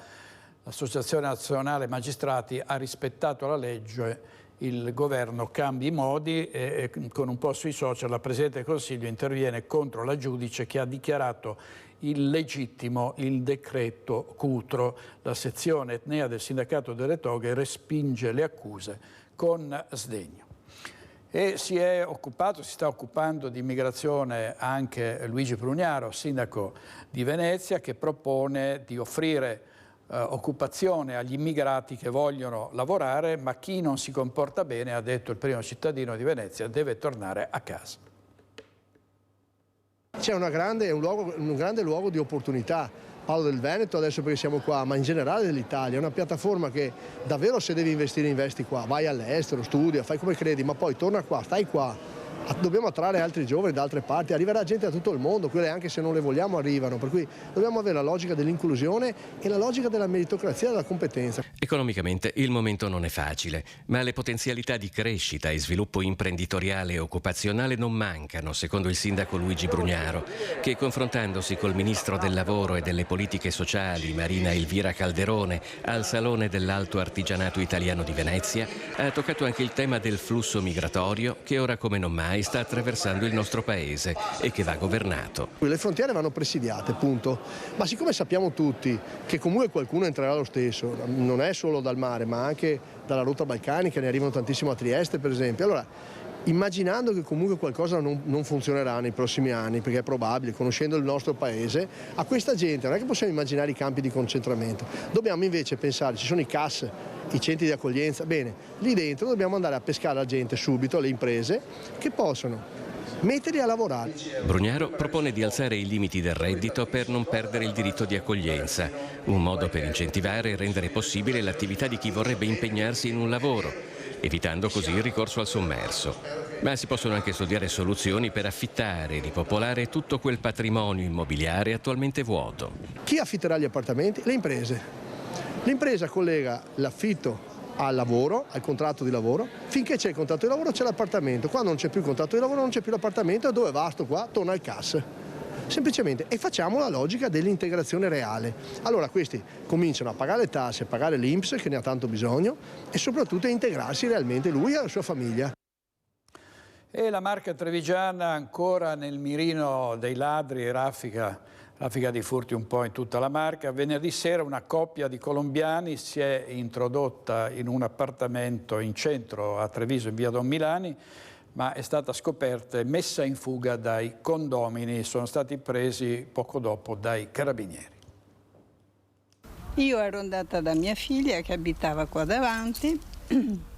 S1: L'Associazione Nazionale Magistrati ha rispettato la legge, il governo cambia i modi, e con un po' sui social la Presidente del Consiglio interviene contro la giudice che ha dichiarato illegittimo il decreto Cutro. La sezione etnea del sindacato delle toghe respinge le accuse con sdegno. E si sta occupando di immigrazione anche Luigi Brugnaro, sindaco di Venezia, che propone di offrire occupazione agli immigrati che vogliono lavorare, ma chi non si comporta bene, ha detto il primo cittadino di Venezia, deve tornare a casa.
S20: C'è un grande luogo di opportunità. Parlo del Veneto adesso perché siamo qua, ma in generale dell'Italia. È una piattaforma che davvero, se devi investire, investi qua. Vai all'estero, studia, fai come credi, ma poi torna qua, stai qua. Dobbiamo attrarre altri giovani da altre parti, arriverà gente da tutto il mondo, quelle anche se non le vogliamo arrivano, per cui dobbiamo avere la logica dell'inclusione e la logica della meritocrazia e della competenza.
S21: Economicamente il momento non è facile, ma le potenzialità di crescita e sviluppo imprenditoriale e occupazionale non mancano, secondo il sindaco Luigi Brugnaro, che confrontandosi col ministro del lavoro e delle politiche sociali, Marina Elvira Calderone, al Salone dell'Alto Artigianato Italiano di Venezia, ha toccato anche il tema del flusso migratorio che ora come non mai sta attraversando il nostro paese e che va governato.
S20: Le frontiere vanno presidiate, punto. Ma siccome sappiamo tutti che comunque qualcuno entrerà lo stesso, non è solo dal mare, ma anche dalla rotta balcanica, ne arrivano tantissimo a Trieste per esempio, allora immaginando che comunque qualcosa non funzionerà nei prossimi anni, perché è probabile, conoscendo il nostro paese, a questa gente non è che possiamo immaginare i campi di concentramento, dobbiamo invece pensare, ci sono i CAS, i centri di accoglienza, bene, lì dentro dobbiamo andare a pescare la gente subito, le imprese, che possono metterli a lavorare.
S21: Brugnaro propone di alzare i limiti del reddito per non perdere il diritto di accoglienza, un modo per incentivare e rendere possibile l'attività di chi vorrebbe impegnarsi in un lavoro, evitando così il ricorso al sommerso. Ma si possono anche studiare soluzioni per affittare e ripopolare tutto quel patrimonio immobiliare attualmente vuoto.
S20: Chi affitterà gli appartamenti? Le imprese. L'impresa collega l'affitto al lavoro, al contratto di lavoro, finché c'è il contratto di lavoro c'è l'appartamento, quando non c'è più il contratto di lavoro non c'è più l'appartamento, dove va sto qua? Torna al CAS. Semplicemente, e facciamo la logica dell'integrazione reale. Allora questi cominciano a pagare le tasse, a pagare l'INPS che ne ha tanto bisogno e soprattutto a integrarsi realmente lui e la sua famiglia.
S1: E la Marca trevigiana ancora nel mirino dei ladri, raffica di furti un po' in tutta la Marca. Venerdì sera una coppia di colombiani si è introdotta in un appartamento in centro a Treviso, in via Don Milani, ma è stata scoperta e messa in fuga dai condomini. Sono stati presi poco dopo dai carabinieri.
S22: Io ero andata da mia figlia che abitava qua davanti,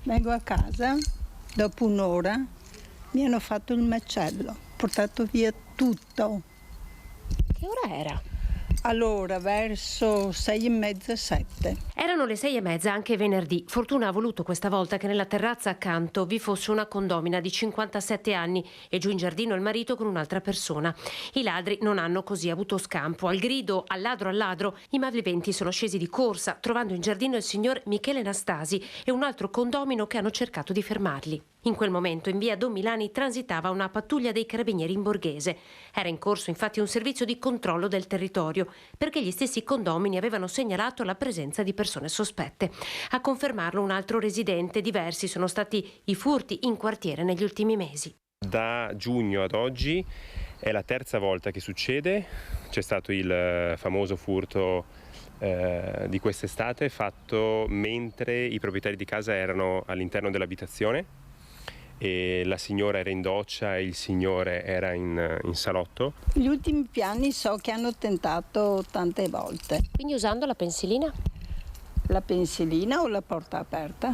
S22: vengo a casa, dopo un'ora mi hanno fatto il macello, portato via tutto.
S4: Che ora era?
S22: Allora, verso 6:30, 7.
S4: Erano le 6:30 anche venerdì. Fortuna ha voluto questa volta che nella terrazza accanto vi fosse una condomina di 57 anni e giù in giardino il marito con un'altra persona. I ladri non hanno così avuto scampo. Al grido al ladro, i malviventi sono scesi di corsa, trovando in giardino il signor Michele Nastasi e un altro condomino che hanno cercato di fermarli. In quel momento in via Don Milani transitava una pattuglia dei carabinieri in Borghese. Era in corso infatti un servizio di controllo del territorio, perché gli stessi condomini avevano segnalato la presenza di persone sospette. A confermarlo un altro residente. Diversi sono stati i furti in quartiere negli ultimi mesi.
S23: Da giugno ad oggi è la terza volta che succede. C'è stato il famoso furto di quest'estate fatto mentre i proprietari di casa erano all'interno dell'abitazione e la signora era in doccia e il signore era in salotto.
S22: Gli ultimi piani so che hanno tentato tante volte.
S4: Quindi usando la pensilina?
S22: La pensilina o la porta aperta?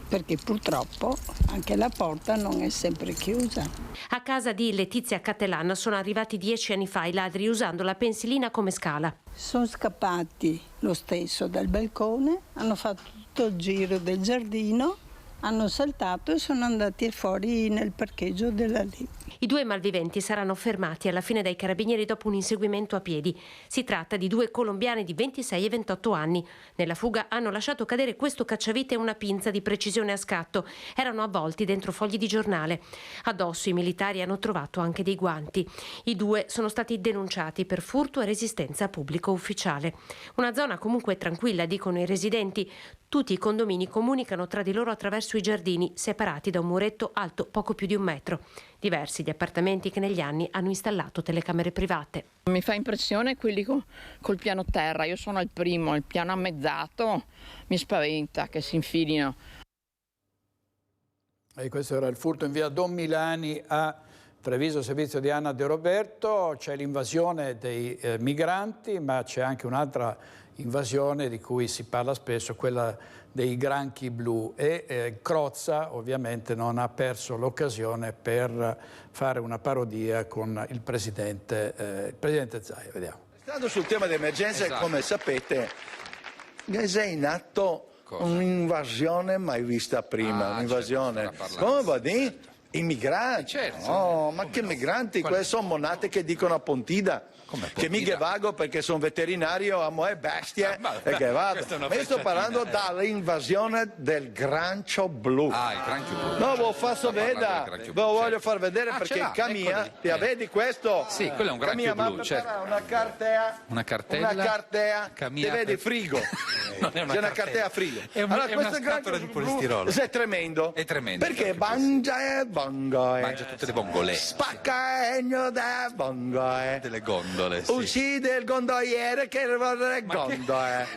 S22: Perché purtroppo anche la porta non è sempre chiusa.
S4: A casa di Letizia Cattelan sono arrivati 10 anni fa i ladri usando la pensilina come scala.
S22: Sono scappati lo stesso dal balcone, hanno fatto tutto il giro del giardino, hanno saltato e sono andati fuori nel parcheggio della lì.
S4: I due malviventi saranno fermati alla fine dai carabinieri dopo un inseguimento a piedi. Si tratta di due colombiani di 26 e 28 anni. Nella fuga hanno lasciato cadere questo cacciavite e una pinza di precisione a scatto. Erano avvolti dentro fogli di giornale. Addosso i militari hanno trovato anche dei guanti. I due sono stati denunciati per furto e resistenza a pubblico ufficiale. Una zona comunque tranquilla, dicono i residenti. Tutti i condomini comunicano tra di loro attraverso i giardini, separati da un muretto alto poco più di 1 metro. Diversi gli appartamenti che negli anni hanno installato telecamere private.
S24: Mi fa impressione quelli col piano terra, io sono al primo, il piano ammezzato mi spaventa che si infilino.
S1: E questo era il furto in via Don Milani a Treviso, servizio di Anna De Roberto. C'è l'invasione dei migranti, ma c'è anche un'altra invasione di cui si parla spesso, quella dei granchi blu, e Crozza ovviamente non ha perso l'occasione per fare una parodia con il presidente Zaia. Vediamo.
S3: Stando sul tema dell'emergenza, esatto. Come sapete, è in atto un'invasione mai vista prima, un'invasione, come va di? I migranti, certo. Oh, ma che migranti? Quelle sono monate che dicono a Pontida. Che mica vago perché sono veterinario, amo e bestie e che vado. Ma io sto parlando dall'invasione del granchio blu.
S5: Ah, il granchio blu.
S3: No, ve lo faccio vedere, ve lo voglio far vedere perché Camia, vedi questo?
S5: Sì, quello è un granchio blu, certo.
S3: Una cartea.
S5: Una cartella.
S3: Una cartea.
S5: Camia,
S3: ti vedi frigo. C'è una cartea frigo.
S5: È una scatola di polistirolo.
S3: È tremendo.
S5: È tremendo.
S3: Perché mangia e bongoe.
S5: Mangia tutte le bongole.
S3: Spaccagno da bongoe.
S5: Delle gondole. Sì.
S3: Uccide il gondoliere che vorrei gondole.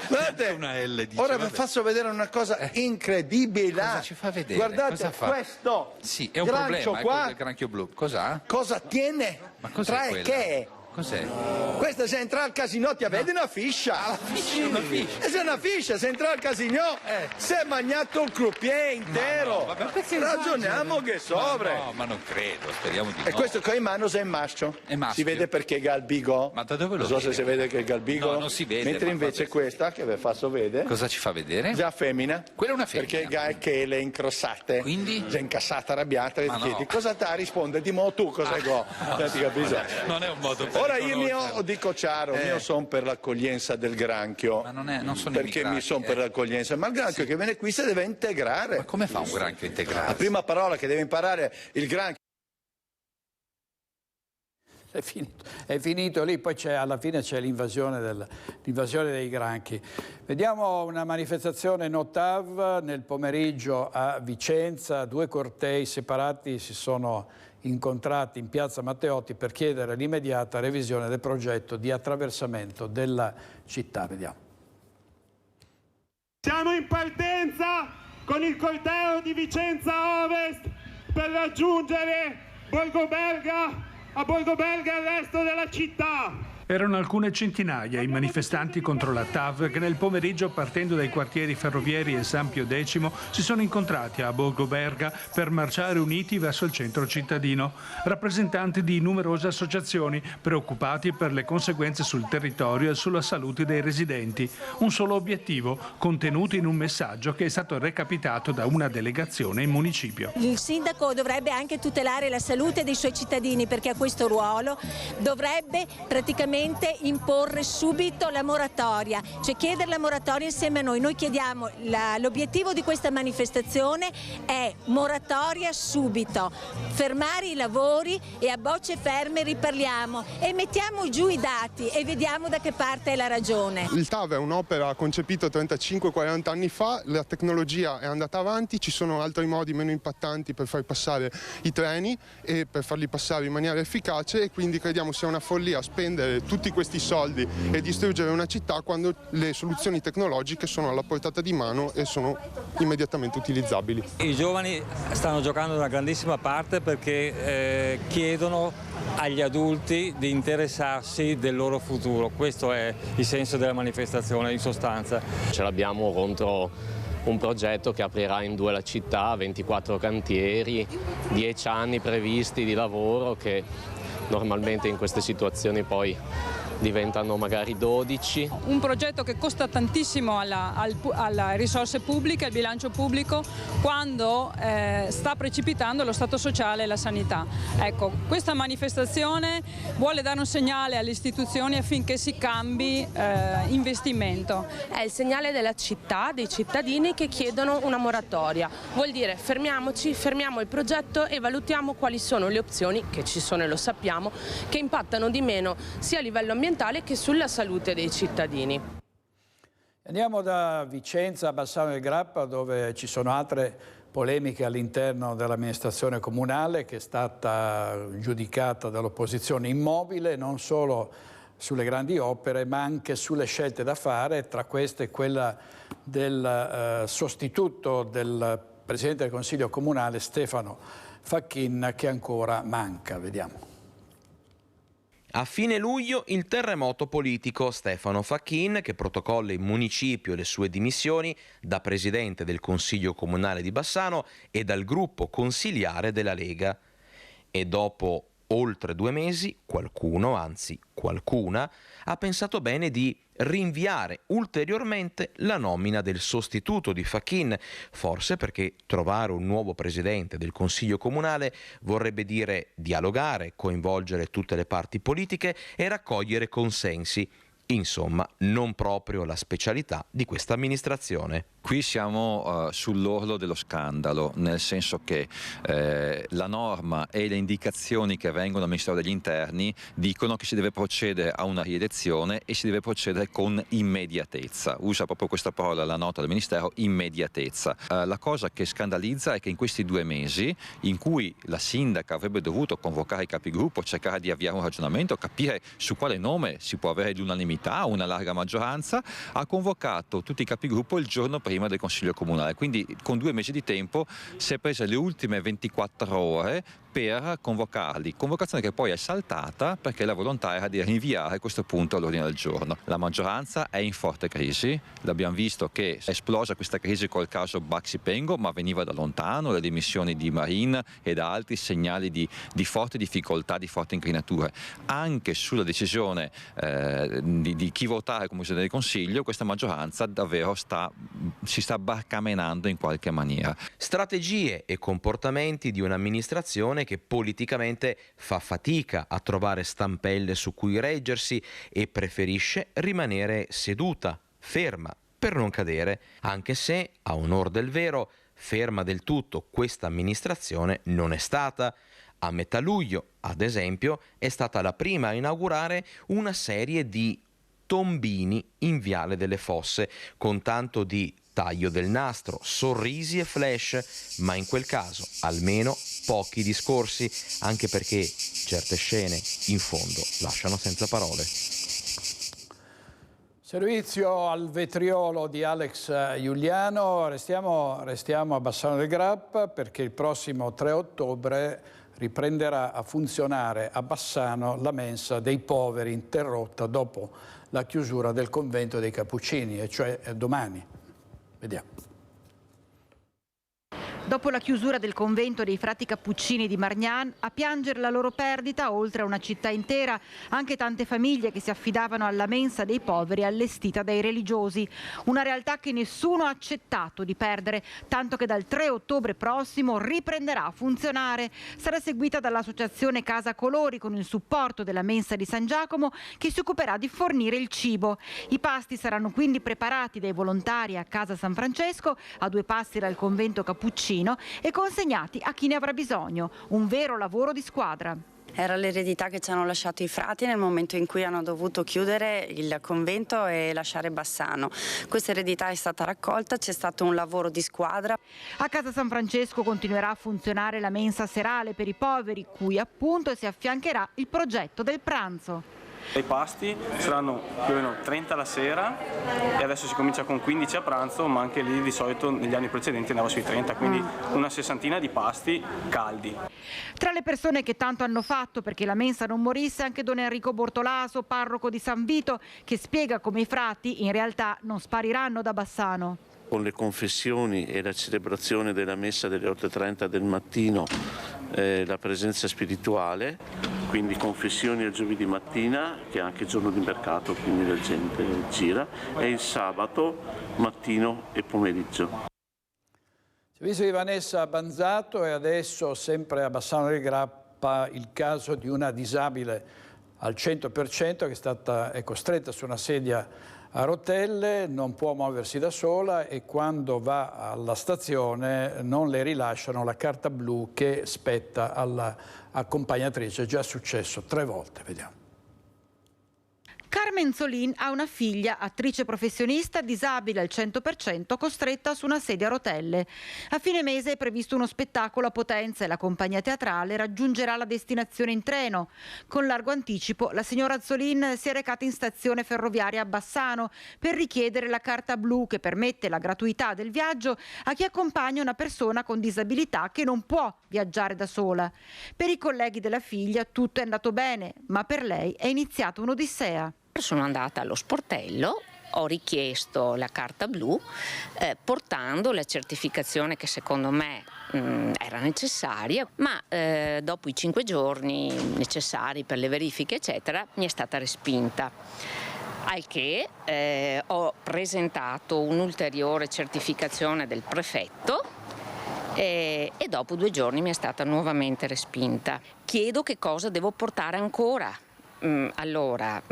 S3: Guardate,
S5: una L dice,
S3: ora vi faccio vedere una cosa incredibile.
S5: Cosa ci fa vedere?
S3: Guardate
S5: cosa fa?
S3: questo.
S5: Sì, è un
S3: granchio
S5: problema
S3: qua.
S5: Il granchio blu. Cos'ha?
S3: Cosa tiene?
S5: Ma cos'è
S3: Tra
S5: quella?
S3: che?
S5: Cos'è?
S3: Questa se entra al casino ti vedi una fiscia.
S5: Una fiscia.
S3: E se una fiscia, se entra al casino, si è mangiato un croupier intero.
S5: Ma perché
S3: ragioniamo che sopra.
S5: No, ma non credo, speriamo di no.
S3: E questo con i manos è maschio.
S5: È maschio.
S3: Si vede perché è galbigo.
S5: Ma da dove lo
S3: Non so
S5: vede?
S3: se si vede che è galbigo.
S5: No, non si vede.
S3: Mentre invece questa, che vi faccio vedere.
S5: Cosa ci fa vedere?
S3: Già femmina.
S5: Quella è una femmina.
S3: Perché è che le incrossate.
S5: Quindi?
S3: Già incassata, arrabbiata, e
S5: Ma
S3: ti chiedi
S5: no.
S3: cosa ti risponde, di mo tu cosa go. Ti capisci?
S5: Non è un modo per
S3: Ora io
S5: riconoscerlo.
S3: dico chiaro, io sono per l'accoglienza del granchio.
S5: Ma non sono
S3: perché
S5: immigrati,
S3: mi sono per l'accoglienza, ma il granchio che viene qui si deve integrare.
S5: Ma come fa un granchio a integrare?
S3: La prima parola che deve imparare il granchio.
S1: È finito lì, poi alla fine c'è l'invasione dei granchi. Vediamo una manifestazione Notav nel pomeriggio a Vicenza. 2 cortei separati si sono incontrati in piazza Matteotti per chiedere l'immediata revisione del progetto di attraversamento della città. Vediamo.
S6: Siamo in partenza con il corteo di Vicenza Ovest per raggiungere Borgoberga, a Borgoberga e il resto della città.
S7: Erano alcune centinaia i manifestanti contro la TAV che nel pomeriggio, partendo dai quartieri Ferrovieri e San Pio X, si sono incontrati a Borgoberga per marciare uniti verso il centro cittadino. Rappresentanti di numerose associazioni preoccupati per le conseguenze sul territorio e sulla salute dei residenti. Un solo obiettivo, contenuto in un messaggio che è stato recapitato da una delegazione in municipio.
S25: Il sindaco dovrebbe anche tutelare la salute dei suoi cittadini, perché ha questo ruolo, dovrebbe praticamente imporre subito la moratoria, cioè chiedere la moratoria insieme a noi. Noi chiediamo, l'obiettivo di questa manifestazione è moratoria subito, fermare i lavori e a bocce ferme riparliamo e mettiamo giù i dati e vediamo da che parte è la ragione.
S26: Il TAV è un'opera concepita 35-40 anni fa, la tecnologia è andata avanti, ci sono altri modi meno impattanti per far passare i treni e per farli passare in maniera efficace, e quindi crediamo sia una follia spendere tutti questi soldi e distruggere una città quando le soluzioni tecnologiche sono alla portata di mano e sono immediatamente utilizzabili.
S27: I giovani stanno giocando una grandissima parte perché chiedono agli adulti di interessarsi del loro futuro. Questo è il senso della manifestazione in sostanza.
S28: Ce l'abbiamo contro un progetto che aprirà in 2 la città, 24 cantieri, 10 anni previsti di lavoro che normalmente in queste situazioni poi diventano magari 12.
S29: Un progetto che costa tantissimo alle risorse pubbliche, al bilancio pubblico, quando sta precipitando lo Stato sociale e la sanità. Ecco, questa manifestazione vuole dare un segnale alle istituzioni affinché si cambi investimento.
S10: È il segnale della città, dei cittadini che chiedono una moratoria. Vuol dire fermiamoci, fermiamo il progetto e valutiamo quali sono le opzioni, che ci sono e lo sappiamo, che impattano di meno sia a livello ambientale che sulla salute dei cittadini.
S1: Andiamo da Vicenza a Bassano del Grappa, dove ci sono altre polemiche all'interno dell'amministrazione comunale, che è stata giudicata dall'opposizione immobile, non solo sulle grandi opere ma anche sulle scelte da fare, tra queste quella del sostituto del Presidente del Consiglio Comunale Stefano Facchin, che ancora manca. Vediamo.
S2: A fine luglio il terremoto politico. Stefano Facchin, che protocolla in municipio le sue dimissioni da presidente del Consiglio Comunale di Bassano e dal gruppo consiliare della Lega. E dopo oltre 2 mesi qualcuno, anzi qualcuna, ha pensato bene di rinviare ulteriormente la nomina del sostituto di Facchin, forse perché trovare un nuovo presidente del Consiglio Comunale vorrebbe dire dialogare, coinvolgere tutte le parti politiche e raccogliere consensi. Insomma, non proprio la specialità di questa amministrazione.
S8: Qui siamo sull'orlo dello scandalo, nel senso che la norma e le indicazioni che vengono dal Ministero degli Interni dicono che si deve procedere a una rielezione e si deve procedere con immediatezza. Usa proprio questa parola la nota del Ministero, immediatezza. La cosa che scandalizza è che in questi 2 mesi, in cui la sindaca avrebbe dovuto convocare i capigruppo, cercare di avviare un ragionamento, capire su quale nome si può avere l'unanimità, una larga maggioranza, ha convocato tutti i capigruppo il giorno prima del Consiglio Comunale, quindi con 2 mesi di tempo si è presa le ultime 24 ore per convocarli, convocazione che poi è saltata perché la volontà era di rinviare questo punto all'ordine del giorno. La maggioranza è in forte crisi, l'abbiamo visto che è esplosa questa crisi col caso Baxi Pengo, ma veniva da lontano, le dimissioni di Marin e da altri segnali di forte difficoltà, di forte incrinature. Anche sulla decisione di chi votare come Presidente del Consiglio, questa maggioranza davvero si sta barcamenando in qualche maniera.
S2: Strategie e comportamenti di un'amministrazione che politicamente fa fatica a trovare stampelle su cui reggersi e preferisce rimanere seduta, ferma, per non cadere, anche se, a onor del vero, ferma del tutto questa amministrazione non è stata. A metà luglio, ad esempio, è stata la prima a inaugurare una serie di tombini in Viale delle Fosse, con tanto di taglio del nastro, sorrisi e flash, ma in quel caso almeno pochi discorsi, anche perché certe scene in fondo lasciano senza parole.
S1: Servizio al vetriolo di Alex Giuliano. Restiamo a Bassano del Grappa perché il prossimo 3 ottobre riprenderà a funzionare a Bassano la mensa dei poveri interrotta dopo la chiusura del convento dei Cappuccini, e cioè domani. Vediamo.
S11: Dopo la chiusura del convento dei frati Cappuccini di Margnan, a piangere la loro perdita, oltre a una città intera, anche tante famiglie che si affidavano alla mensa dei poveri allestita dai religiosi. Una realtà che nessuno ha accettato di perdere, tanto che dal 3 ottobre prossimo riprenderà a funzionare. Sarà seguita dall'associazione Casa Colori con il supporto della mensa di San Giacomo, che si occuperà di fornire il cibo. I pasti saranno quindi preparati dai volontari a Casa San Francesco, a 2 passi dal convento Cappuccino, e consegnati a chi ne avrà bisogno. Un vero lavoro di squadra.
S12: Era l'eredità che ci hanno lasciato i frati nel momento in cui hanno dovuto chiudere il convento e lasciare Bassano. Questa eredità è stata raccolta, c'è stato un lavoro di squadra.
S11: A Casa San Francesco continuerà a funzionare la mensa serale per i poveri, cui appunto si affiancherà il progetto del pranzo.
S14: I pasti saranno più o meno 30 la sera e adesso si comincia con 15 a pranzo, ma anche lì di solito negli anni precedenti andava sui 30, quindi una 60ina di pasti caldi.
S11: Tra le persone che tanto hanno fatto perché la mensa non morisse anche Don Enrico Bortolaso, parroco di San Vito, che spiega come i frati in realtà non spariranno da Bassano.
S15: Con le confessioni e la celebrazione della messa delle 8:30 del mattino, la presenza spirituale, quindi confessioni il giovedì mattina, che è anche giorno di mercato, quindi la gente gira, e il sabato mattino e pomeriggio.
S1: Servizio di Vanessa Banzato, e adesso sempre a Bassano del Grappa il caso di una disabile al 100% che è costretta su una sedia a rotelle, non può muoversi da sola e quando va alla stazione non le rilasciano la carta blu che spetta all'accompagnatrice. È già successo 3 volte, vediamo.
S11: Carmen Zolin ha una figlia, attrice professionista, disabile al 100%, costretta su una sedia a rotelle. A fine mese è previsto uno spettacolo a Potenza e la compagnia teatrale raggiungerà la destinazione in treno. Con largo anticipo la signora Zolin si è recata in stazione ferroviaria a Bassano per richiedere la carta blu che permette la gratuità del viaggio a chi accompagna una persona con disabilità che non può viaggiare da sola. Per i colleghi della figlia tutto è andato bene, ma per lei è iniziata un'odissea.
S9: Sono andata allo sportello, ho richiesto la carta blu portando la certificazione che secondo me era necessaria, ma dopo i 5 giorni necessari per le verifiche eccetera mi è stata respinta. Al che ho presentato un'ulteriore certificazione del prefetto e dopo 2 giorni mi è stata nuovamente respinta. Chiedo che cosa devo portare ancora. Allora,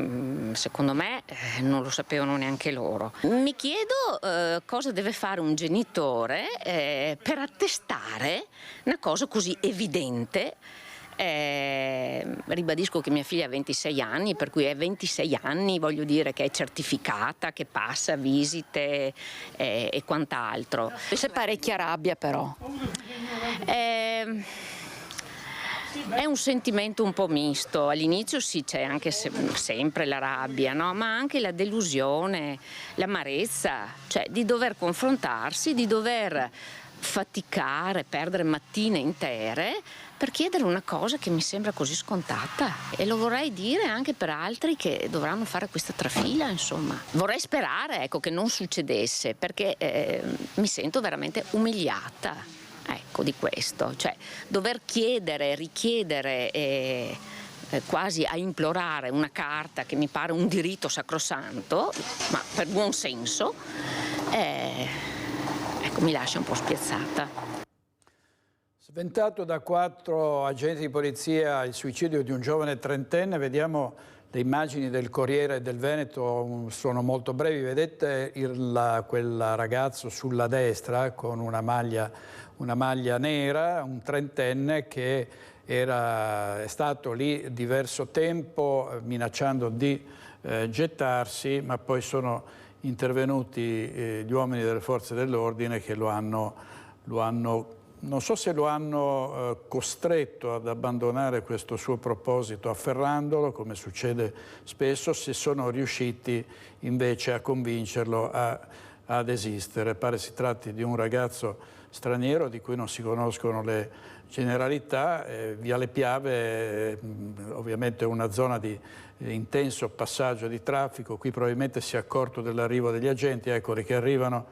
S9: secondo me non lo sapevano neanche loro. Mi chiedo cosa deve fare un genitore per attestare una cosa così evidente. Ribadisco che mia figlia ha 26 anni, per cui è 26 anni, voglio dire che è certificata, che passa visite e quant'altro.
S24: C'è parecchia rabbia però.
S9: È un sentimento un po' misto, all'inizio sì, c'è anche sempre la rabbia, no? Ma anche la delusione, l'amarezza, cioè di dover confrontarsi, di dover faticare, perdere mattine intere per chiedere una cosa che mi sembra così scontata, e lo vorrei dire anche per altri che dovranno fare questa trafila, insomma. Vorrei sperare, ecco, che non succedesse, perché mi sento veramente umiliata. Ecco, di questo, cioè dover chiedere, richiedere quasi a implorare una carta che mi pare un diritto sacrosanto, ma per buon senso, ecco, mi lascia un po' spiazzata.
S1: Sventato da 4 agenti di polizia il suicidio di un giovane trentenne, vediamo le immagini del Corriere del Veneto, sono molto brevi, vedete quel ragazzo sulla destra con una maglia nera, un trentenne che è stato lì diverso tempo minacciando di gettarsi, ma poi sono intervenuti gli uomini delle forze dell'ordine che lo hanno, non so se lo hanno costretto ad abbandonare questo suo proposito afferrandolo, come succede spesso, se sono riusciti invece a convincerlo a desistere. Pare si tratti di un ragazzo straniero di cui non si conoscono le generalità. Viale Piave ovviamente è una zona di intenso passaggio di traffico, qui probabilmente si è accorto dell'arrivo degli agenti, eccoli che arrivano,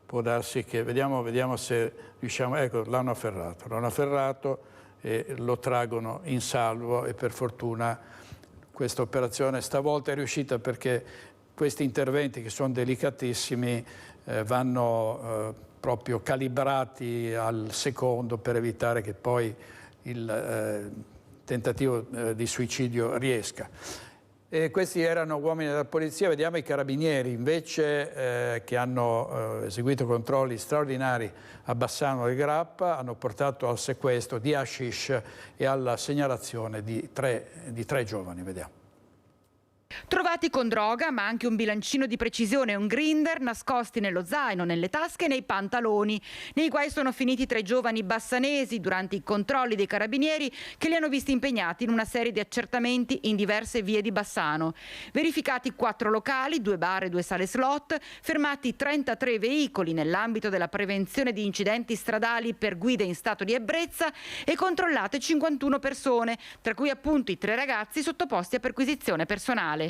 S1: può darsi che, vediamo se riusciamo, ecco l'hanno afferrato e lo traggono in salvo, e per fortuna questa operazione stavolta è riuscita, perché questi interventi che sono delicatissimi vanno proprio calibrati al secondo per evitare che poi il tentativo di suicidio riesca. E questi erano uomini della polizia. Vediamo i carabinieri invece che hanno eseguito controlli straordinari a Bassano del Grappa, hanno portato al sequestro di hashish e alla segnalazione di tre giovani. Vediamo.
S11: Trovati con droga, ma anche un bilancino di precisione e un grinder nascosti nello zaino, nelle tasche e nei pantaloni. Nei guai sono finiti 3 giovani bassanesi durante i controlli dei carabinieri che li hanno visti impegnati in una serie di accertamenti in diverse vie di Bassano. Verificati 4 locali, 2 bar e 2 sale slot, fermati 33 veicoli nell'ambito della prevenzione di incidenti stradali per guide in stato di ebbrezza e controllate 51 persone, tra cui appunto i 3 ragazzi sottoposti a perquisizione personale.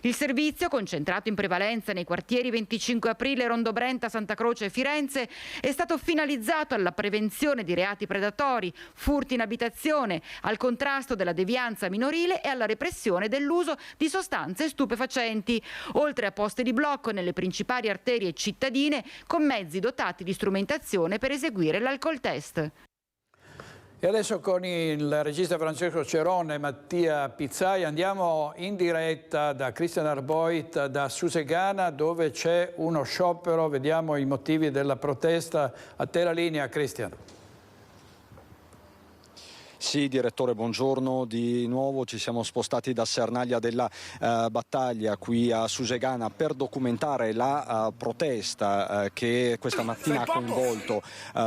S11: Il servizio, concentrato in prevalenza nei quartieri 25 Aprile, Rondobrenta, Santa Croce e Firenze, è stato finalizzato alla prevenzione di reati predatori, furti in abitazione, al contrasto della devianza minorile e alla repressione dell'uso di sostanze stupefacenti, oltre a poste di blocco nelle principali arterie cittadine con mezzi dotati di strumentazione per eseguire l'alcol test.
S1: E adesso con il regista Francesco Cerone e Mattia Pizzai andiamo in diretta da Christian Arboit da Susegana, dove c'è uno sciopero. Vediamo i motivi della protesta. A te la linea, Christian.
S13: Sì, direttore, buongiorno di nuovo. Ci siamo spostati da Sernaglia della Battaglia qui a Susegana per documentare la protesta che questa mattina ha coinvolto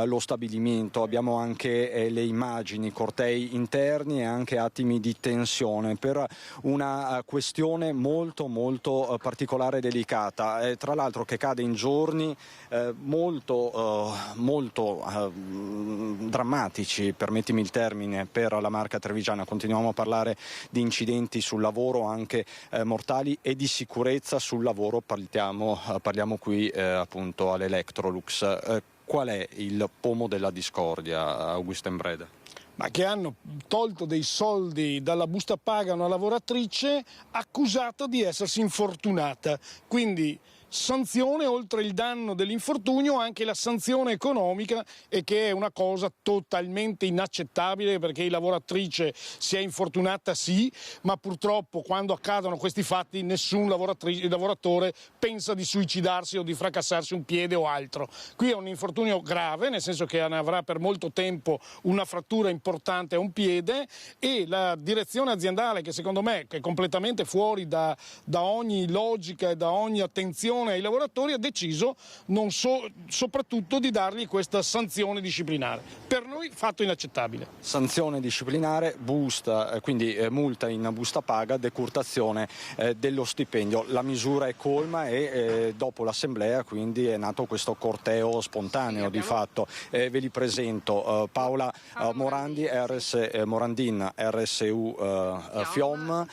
S13: lo stabilimento. Abbiamo anche le immagini, cortei interni e anche attimi di tensione per una questione molto particolare e delicata, tra l'altro che cade in giorni molto drammatici, permettimi il termine, per la Marca Trevigiana. Continuiamo a parlare di incidenti sul lavoro anche mortali e di sicurezza sul lavoro. Parliamo qui appunto all'Electrolux. Qual è il pomo della discordia, Augustin Breda?
S16: Ma che hanno tolto dei soldi dalla busta paga a una lavoratrice accusata di essersi infortunata. Quindi sanzione, oltre il danno dell'infortunio, anche la sanzione economica, e che è una cosa totalmente inaccettabile, perché la lavoratrice si è infortunata sì, ma purtroppo quando accadono questi fatti nessun lavoratore pensa di suicidarsi o di fracassarsi un piede o altro. Qui è un infortunio grave, nel senso che ne avrà per molto tempo una frattura importante a un piede, e la direzione aziendale, che secondo me è completamente fuori da ogni logica e da ogni attenzione ai lavoratori, ha deciso soprattutto di dargli questa sanzione disciplinare. Per noi fatto inaccettabile.
S13: Sanzione disciplinare, busta, quindi multa in busta paga, decurtazione dello stipendio. La misura è colma e dopo l'assemblea quindi è nato questo corteo spontaneo di fatto. Ve li presento: Paola Morandin, RSU FIOM,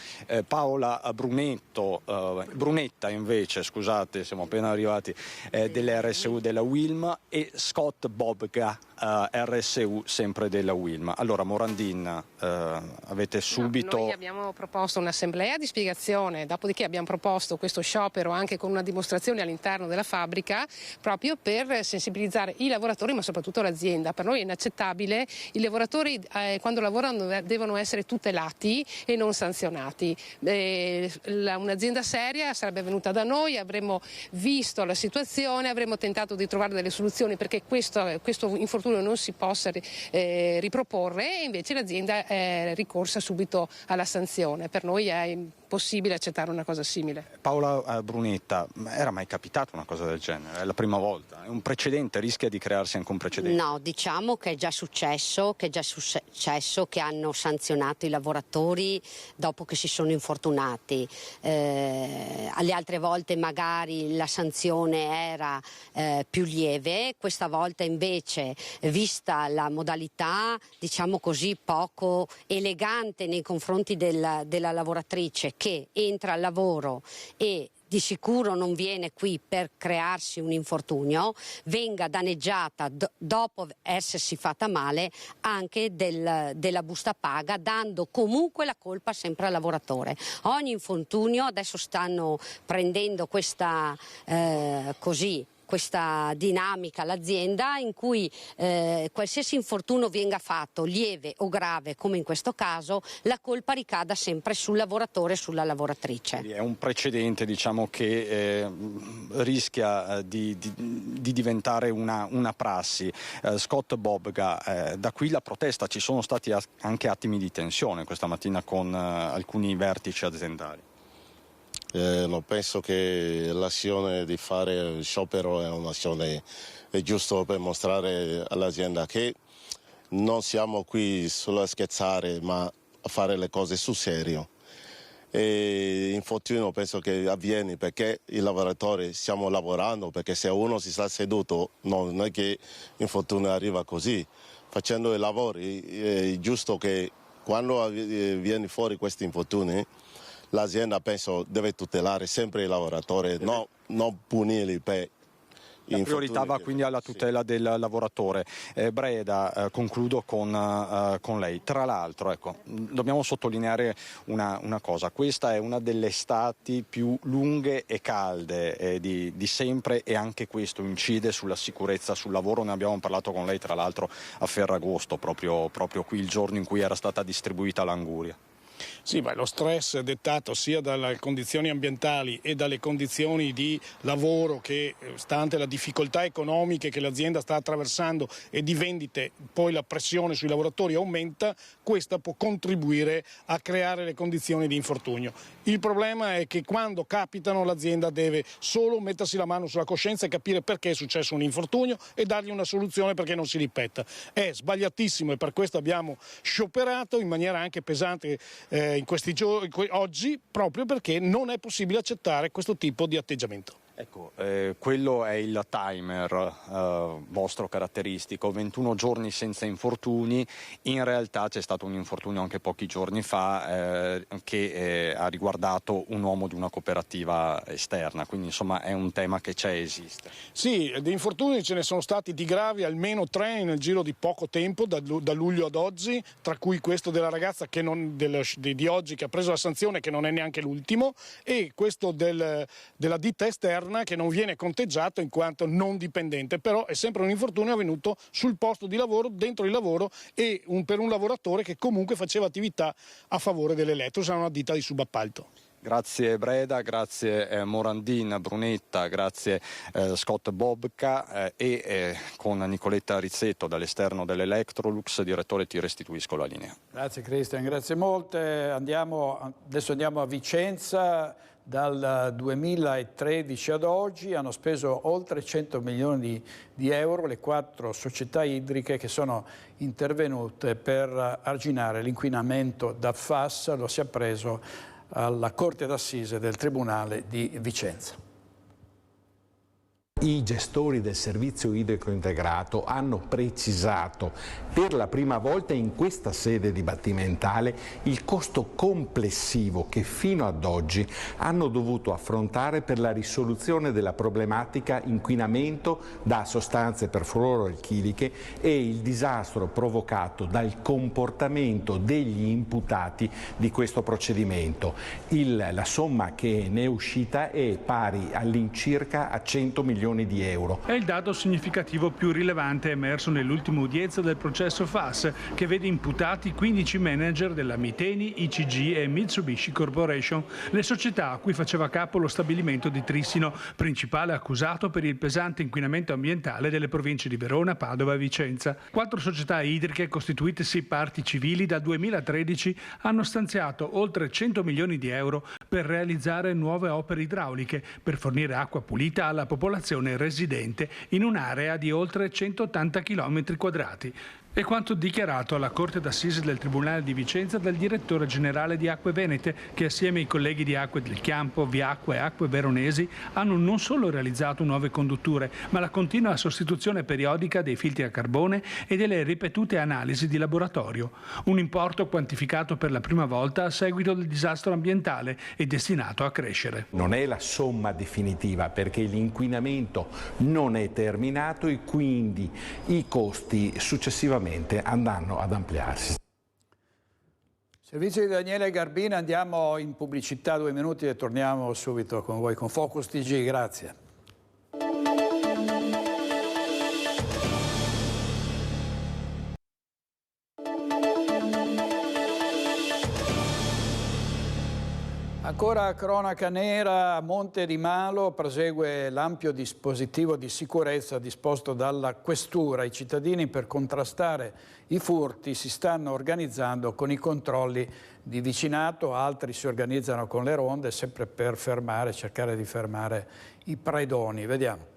S13: Paola Brunetta invece, scusate, siamo appena arrivati, dell'RSU della Wilm, e Scott Bobga, RSU sempre della Wilm. Allora, Morandin, avete subito...
S17: Noi abbiamo proposto un'assemblea di spiegazione, dopodiché abbiamo proposto questo sciopero anche con una dimostrazione all'interno della fabbrica, proprio per sensibilizzare i lavoratori, ma soprattutto l'azienda. Per noi è inaccettabile, i lavoratori quando lavorano devono essere tutelati e non sanzionati. Un'azienda seria sarebbe venuta da noi, avremmo visto la situazione, avremmo tentato di trovare delle soluzioni perché questo infortunio non si possa riproporre, e invece l'azienda è ricorsa subito alla sanzione. Per noi è impossibile accettare una cosa simile.
S13: Paola Brunetta, era mai capitata una cosa del genere? È la prima volta? È un precedente? Rischia di crearsi anche un precedente?
S18: No, diciamo che è già successo che hanno sanzionato i lavoratori dopo che si sono infortunati. Alle altre volte magari la sanzione era più lieve, questa volta invece, vista la modalità, diciamo così, poco elegante nei confronti della lavoratrice, che entra al lavoro e di sicuro non viene qui per crearsi un infortunio, venga danneggiata dopo essersi fatta male anche della busta paga, dando comunque la colpa sempre al lavoratore. Ogni infortunio, adesso stanno prendendo questa dinamica l'azienda, in cui qualsiasi infortunio venga fatto, lieve o grave come in questo caso, la colpa ricada sempre sul lavoratore e sulla lavoratrice.
S13: È un precedente, diciamo, che rischia di diventare una prassi. Scott Bobga, da qui la protesta. Ci sono stati anche attimi di tensione questa mattina con alcuni vertici aziendali.
S19: Non penso che l'azione di fare sciopero è un'azione giusta per mostrare all'azienda che non siamo qui solo a scherzare, ma a fare le cose sul serio. E infortunio penso che avviene perché i lavoratori stiamo lavorando, perché se uno si sta seduto non è che l'infortunio arriva così. Facendo i lavori è giusto che quando viene fuori questi infortuni l'azienda penso deve tutelare sempre i lavoratori, non punirli per
S13: la priorità va quindi alla tutela del lavoratore. Breda, concludo con lei. Tra l'altro, ecco, dobbiamo sottolineare una cosa: questa è una delle estati più lunghe e calde di sempre, e anche questo incide sulla sicurezza sul lavoro. Ne abbiamo parlato con lei tra l'altro a Ferragosto, proprio qui il giorno in cui era stata distribuita l'anguria.
S16: Sì, ma lo stress dettato sia dalle condizioni ambientali e dalle condizioni di lavoro che, stante la difficoltà economiche che l'azienda sta attraversando e di vendite, poi la pressione sui lavoratori aumenta, questa può contribuire a creare le condizioni di infortunio. Il problema è che quando capitano l'azienda deve solo mettersi la mano sulla coscienza e capire perché è successo un infortunio e dargli una soluzione perché non si ripeta. È sbagliatissimo e per questo abbiamo scioperato in maniera anche pesante in questi giorni, oggi, proprio perché non è possibile accettare questo tipo di atteggiamento.
S13: Ecco, quello è il timer vostro caratteristico, 21 giorni senza infortuni. In realtà c'è stato un infortunio anche pochi giorni fa che ha riguardato un uomo di una cooperativa esterna, quindi insomma è un tema che esiste.
S16: Sì, di infortuni ce ne sono stati di gravi almeno 3 nel giro di poco tempo, da luglio ad oggi, tra cui questo della ragazza di oggi che ha preso la sanzione, che non è neanche l'ultimo, e questo della ditta esterna che non viene conteggiato in quanto non dipendente, però è sempre un infortunio avvenuto sul posto di lavoro, dentro il lavoro, e per un lavoratore che comunque faceva attività a favore dell'Eletro, sarà una ditta di subappalto.
S13: Grazie Breda, grazie Morandin, Brunetta, grazie Scott Bobca e con Nicoletta Rizzetto dall'esterno dell'Electrolux, direttore, ti restituisco la linea.
S1: Grazie Cristian, grazie molte. Adesso andiamo a Vicenza. Dal 2013 ad oggi hanno speso oltre 100 milioni di euro le 4 società idriche che sono intervenute per arginare l'inquinamento da FAS, lo si è appreso alla Corte d'Assise del Tribunale di Vicenza.
S3: I gestori del servizio idrico integrato hanno precisato per la prima volta in questa sede dibattimentale il costo complessivo che fino ad oggi hanno dovuto affrontare per la risoluzione della problematica inquinamento da sostanze perfluoroalchiliche e il disastro provocato dal comportamento degli imputati di questo procedimento. La somma che ne è uscita è pari all'incirca a 100 milioni di euro.
S4: È il dato significativo più rilevante emerso nell'ultima udienza del processo FAS, che vede imputati 15 manager della Miteni, ICG e Mitsubishi Corporation, le società a cui faceva capo lo stabilimento di Trissino, principale accusato per il pesante inquinamento ambientale delle province di Verona, Padova e Vicenza. 4 società idriche costituitesi parti civili dal 2013 hanno stanziato oltre 100 milioni di euro per realizzare nuove opere idrauliche per fornire acqua pulita alla popolazione residente in un'area di oltre 180 km². È quanto dichiarato alla Corte d'Assise del Tribunale di Vicenza dal direttore generale di Acque Venete, che assieme ai colleghi di Acque del Chiampo, Viacqua e Acque Veronesi hanno non solo realizzato nuove condutture, ma la continua sostituzione periodica dei filtri a carbone e delle ripetute analisi di laboratorio. Un importo quantificato per la prima volta a seguito del disastro ambientale e destinato a crescere.
S3: Non è la somma definitiva perché l'inquinamento non è terminato e quindi i costi successivamente andranno ad ampliarsi.
S1: Servizio di Daniele Garbina, andiamo in pubblicità 2 minuti e torniamo subito con voi con Focus TG, grazie. Ancora cronaca nera, a Monte di Malo prosegue l'ampio dispositivo di sicurezza disposto dalla Questura. I cittadini per contrastare i furti si stanno organizzando con i controlli di vicinato, altri si organizzano con le ronde sempre per cercare di fermare i predoni. Vediamo.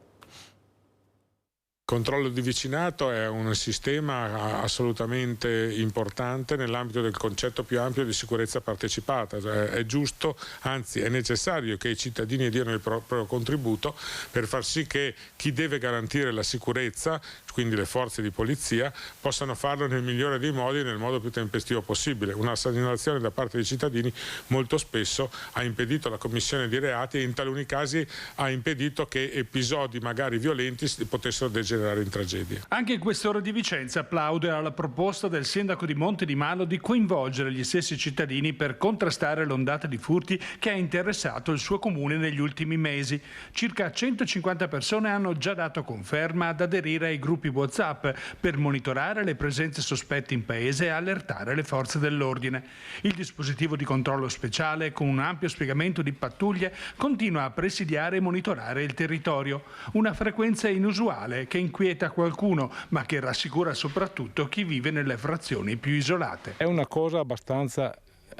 S5: Il controllo di vicinato è un sistema assolutamente importante nell'ambito del concetto più ampio di sicurezza partecipata. È giusto, anzi è necessario che i cittadini diano il proprio contributo per far sì che chi deve garantire la sicurezza, quindi le forze di polizia, possano farlo nel migliore dei modi e nel modo più tempestivo possibile. Una segnalazione da parte dei cittadini molto spesso ha impedito la commissione di reati e in taluni casi ha impedito che episodi magari violenti potessero degenerare in tragedia.
S4: Anche il questore di Vicenza applaude alla proposta del sindaco di Monte di Malo di coinvolgere gli stessi cittadini per contrastare l'ondata di furti che ha interessato il suo comune negli ultimi mesi. Circa 150 persone hanno già dato conferma ad aderire ai gruppi gruppi WhatsApp per monitorare le presenze sospette in paese e allertare le forze dell'ordine. Il dispositivo di controllo speciale, con un ampio spiegamento di pattuglie, continua a presidiare e monitorare il territorio. Una frequenza inusuale che inquieta qualcuno, ma che rassicura soprattutto chi vive nelle frazioni più isolate.
S6: È una cosa abbastanza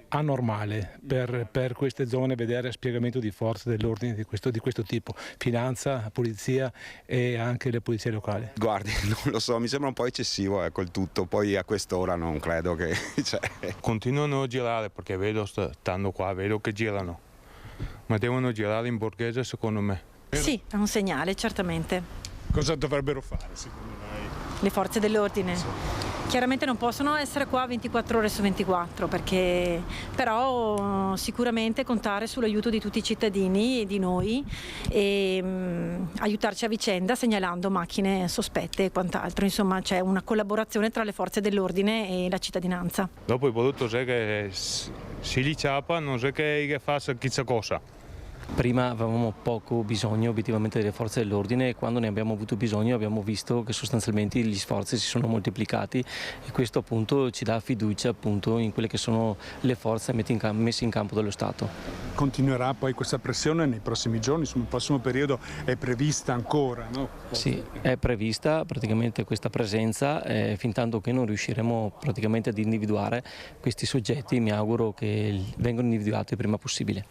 S6: anormale per queste zone vedere spiegamento di forze dell'ordine di questo tipo, finanza, polizia e anche le polizie locali.
S7: Guardi, non lo so, mi sembra un po' eccessivo il tutto, poi a quest'ora non credo che...
S20: Continuano a girare perché vedo, stando qua, vedo che girano, ma devono girare in borghese secondo me.
S21: Sì, è un segnale, certamente.
S16: Cosa dovrebbero fare secondo lei?
S21: Le forze dell'ordine? Sì. Chiaramente non possono essere qua 24 ore su 24, però sicuramente contare sull'aiuto di tutti i cittadini e di noi e aiutarci a vicenda segnalando macchine sospette e quant'altro. Insomma, c'è una collaborazione tra le forze dell'ordine e la cittadinanza.
S20: Dopo il voluto sai che si diciapa, non so che fa chissà cosa.
S22: Prima avevamo poco bisogno obiettivamente delle forze dell'ordine e quando ne abbiamo avuto bisogno abbiamo visto che sostanzialmente gli sforzi si sono moltiplicati e questo appunto ci dà fiducia appunto in quelle che sono le forze messe in campo dallo Stato.
S16: Continuerà poi questa pressione nei prossimi giorni, sul prossimo periodo è prevista ancora, no?
S22: Sì, è prevista praticamente questa presenza fin tanto che non riusciremo praticamente ad individuare questi soggetti, mi auguro che vengano individuati il prima possibile.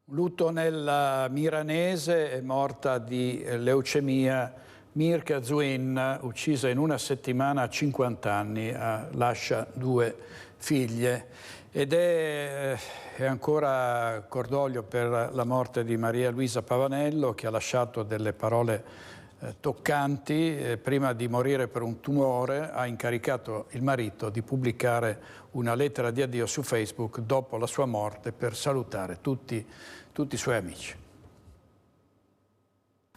S1: Lutto nel Miranese, è morta di leucemia Mirka Zuin, uccisa in una settimana a 50 anni, lascia 2 figlie ed è ancora cordoglio per la morte di Maria Luisa Pavanello, che ha lasciato delle parole toccanti. Prima di morire per un tumore ha incaricato il marito di pubblicare una lettera di addio su Facebook dopo la sua morte per salutare tutti i suoi amici.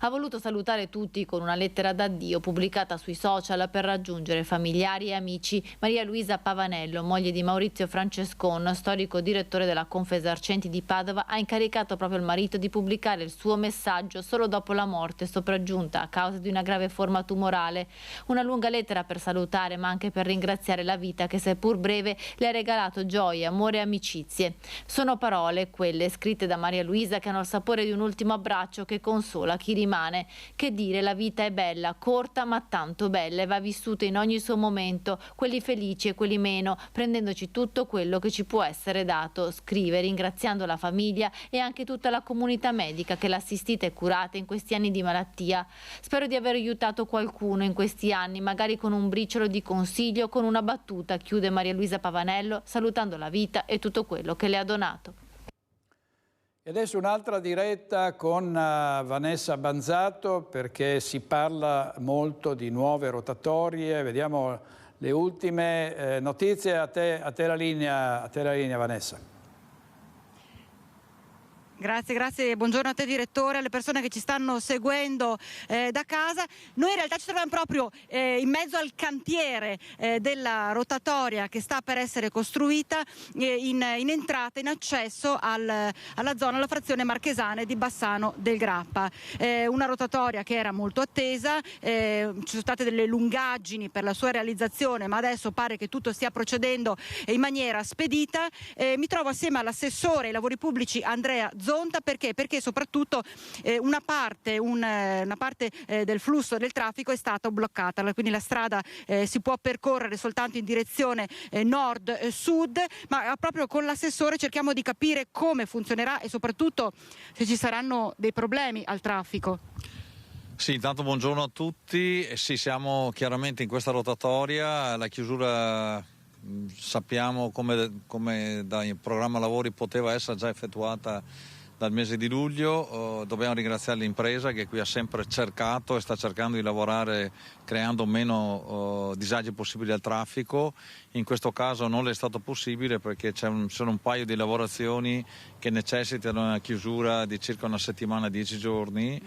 S23: Ha voluto salutare tutti con una lettera d'addio pubblicata sui social per raggiungere familiari e amici. Maria Luisa Pavanello, moglie di Maurizio Francescon, storico direttore della Confesercenti di Padova, ha incaricato proprio il marito di pubblicare il suo messaggio solo dopo la morte sopraggiunta a causa di una grave forma tumorale. Una lunga lettera per salutare ma anche per ringraziare la vita che, seppur breve, le ha regalato gioia, amore e amicizie. Sono parole, quelle scritte da Maria Luisa, che hanno il sapore di un ultimo abbraccio che consola chi rimane. Che dire, la vita è bella, corta ma tanto bella e va vissuta in ogni suo momento, quelli felici e quelli meno, prendendoci tutto quello che ci può essere dato. Scrive ringraziando la famiglia e anche tutta la comunità medica che l'ha assistita e curata in questi anni di malattia. Spero di aver aiutato qualcuno in questi anni, magari con un briciolo di consiglio, con una battuta, chiude Maria Luisa Pavanello, salutando la vita e tutto quello che le ha donato.
S1: E adesso un'altra diretta con Vanessa Banzato, perché si parla molto di nuove rotatorie. Vediamo le ultime notizie. A te la linea Vanessa.
S11: Grazie, buongiorno a te direttore, alle persone che ci stanno seguendo da casa. Noi in realtà ci troviamo proprio in mezzo al cantiere della rotatoria che sta per essere costruita in entrata, in accesso alla zona, alla frazione marchesane di Bassano del Grappa. Una rotatoria che era molto attesa, ci sono state delle lungaggini per la sua realizzazione, ma adesso pare che tutto stia procedendo in maniera spedita. Mi trovo assieme all'assessore ai lavori pubblici Andrea Zonta, perché soprattutto una parte del flusso del traffico è stata bloccata, quindi la strada si può percorrere soltanto in direzione nord-sud, ma proprio con l'assessore cerchiamo di capire come funzionerà e soprattutto se ci saranno dei problemi al traffico.
S25: Sì, intanto buongiorno a tutti. Sì, siamo chiaramente in questa rotatoria, la chiusura sappiamo come dal programma lavori poteva essere già effettuata dal mese di luglio. Dobbiamo ringraziare l'impresa che qui ha sempre cercato e sta cercando di lavorare creando meno disagi possibili al traffico. In questo caso non è stato possibile perché sono un paio di lavorazioni che necessitano una chiusura di circa una settimana, 10 giorni.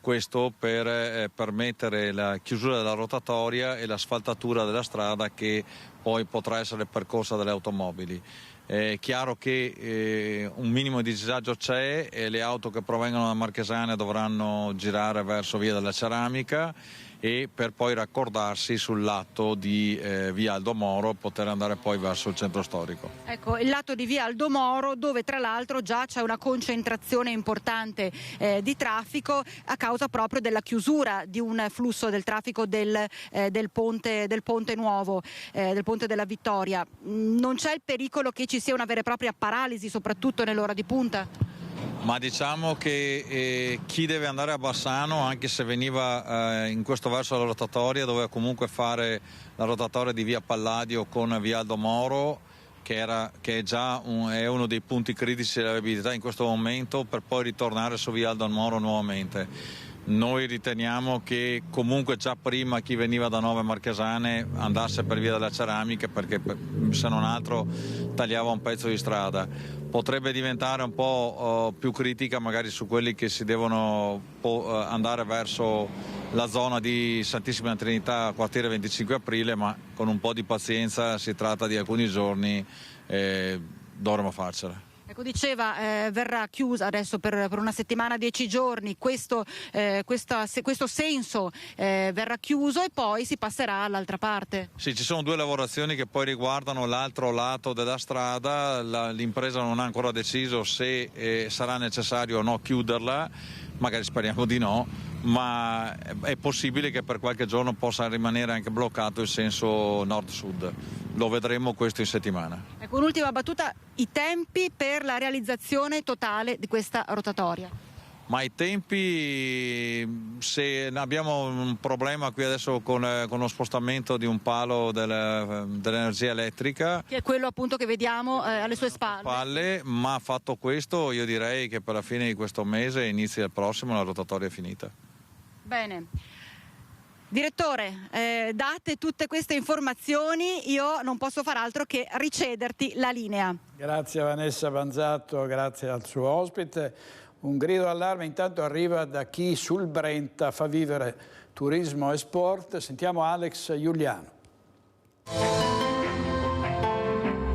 S25: Questo per permettere la chiusura della rotatoria e l'asfaltatura della strada che poi potrà essere percorsa dalle automobili. È chiaro che un minimo di disagio c'è e le auto che provengono da Marchesane dovranno girare verso via della Ceramica e per poi raccordarsi sul lato di via Aldo Moro, poter andare poi verso il centro storico.
S11: Ecco, il lato di via Aldo Moro, dove tra l'altro già c'è una concentrazione importante di traffico a causa proprio della chiusura di un flusso del traffico del ponte nuovo, del ponte della Vittoria. Non c'è il pericolo che ci sia una vera e propria paralisi, soprattutto nell'ora di punta?
S25: Ma diciamo che chi deve andare a Bassano, anche se veniva in questo verso la rotatoria, doveva comunque fare la rotatoria di via Palladio con via Aldo Moro, che è già è uno dei punti critici della viabilità in questo momento, per poi ritornare su via Aldo Moro nuovamente. Noi riteniamo che comunque già prima chi veniva da Nove Marchesane andasse per via della Ceramica, perché se non altro tagliava un pezzo di strada. Potrebbe diventare un po' più critica magari su quelli che si devono andare verso la zona di Santissima Trinità, quartiere 25 aprile, ma con un po' di pazienza, si tratta di alcuni giorni, dovremo farcela.
S11: Ecco, diceva, verrà chiusa adesso per una settimana, 10 giorni, questo senso verrà chiuso e poi si passerà all'altra parte.
S25: Sì, ci sono due lavorazioni che poi riguardano l'altro lato della strada, l'impresa non ha ancora deciso se sarà necessario o no chiuderla, magari speriamo di no, ma è possibile che per qualche giorno possa rimanere anche bloccato il senso nord-sud. Lo vedremo questo in settimana.
S11: Ecco, un'ultima battuta, i tempi per la realizzazione totale di questa rotatoria.
S25: Ma i tempi, se abbiamo un problema qui adesso con lo spostamento di un palo dell'energia elettrica,
S11: che è quello appunto che vediamo alle sue spalle.
S25: Ma fatto questo, io direi che per la fine di questo mese e inizio del prossimo la rotatoria è finita.
S11: Bene. Direttore, date tutte queste informazioni, io non posso far altro che ricederti la linea.
S1: Grazie a Vanessa Banzatto, grazie al suo ospite. Un grido d'allarme intanto arriva da chi sul Brenta fa vivere turismo e sport. Sentiamo Alex Giuliano.